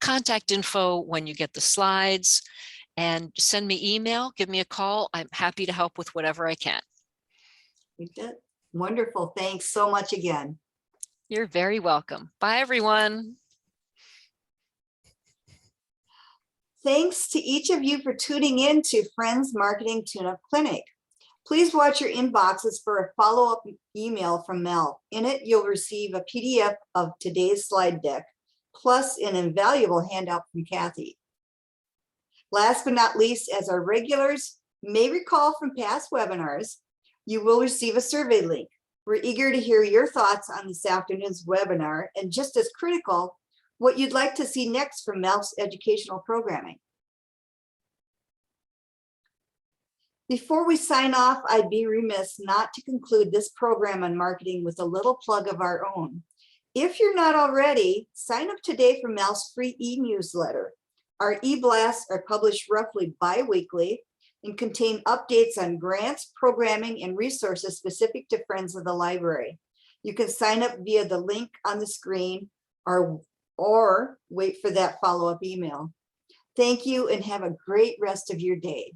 contact info when you get the slides, and send me email, give me a call. I'm happy to help with whatever I can. We did. Wonderful. Thanks so much again. You're very welcome. Bye, everyone. Thanks to each of you for tuning in to Friends Marketing Tune-Up Clinic. Please watch your inboxes for a follow-up email from Mel. In it, you'll receive a PDF of today's slide deck, plus an invaluable handout from Kathy. Last but not least, as our regulars may recall from past webinars, you will receive a survey link. We're eager to hear your thoughts on this afternoon's webinar, and just as critical, what you'd like to see next from MALF's educational programming. Before we sign off, I'd be remiss not to conclude this program on marketing with a little plug of our own. If you're not already, sign up today for MALF's free e-newsletter. Our e-blasts are published roughly bi-weekly and contain updates on grants, programming, and resources specific to Friends of the Library. You can sign up via the link on the screen or wait for that follow-up email. Thank you and have a great rest of your day.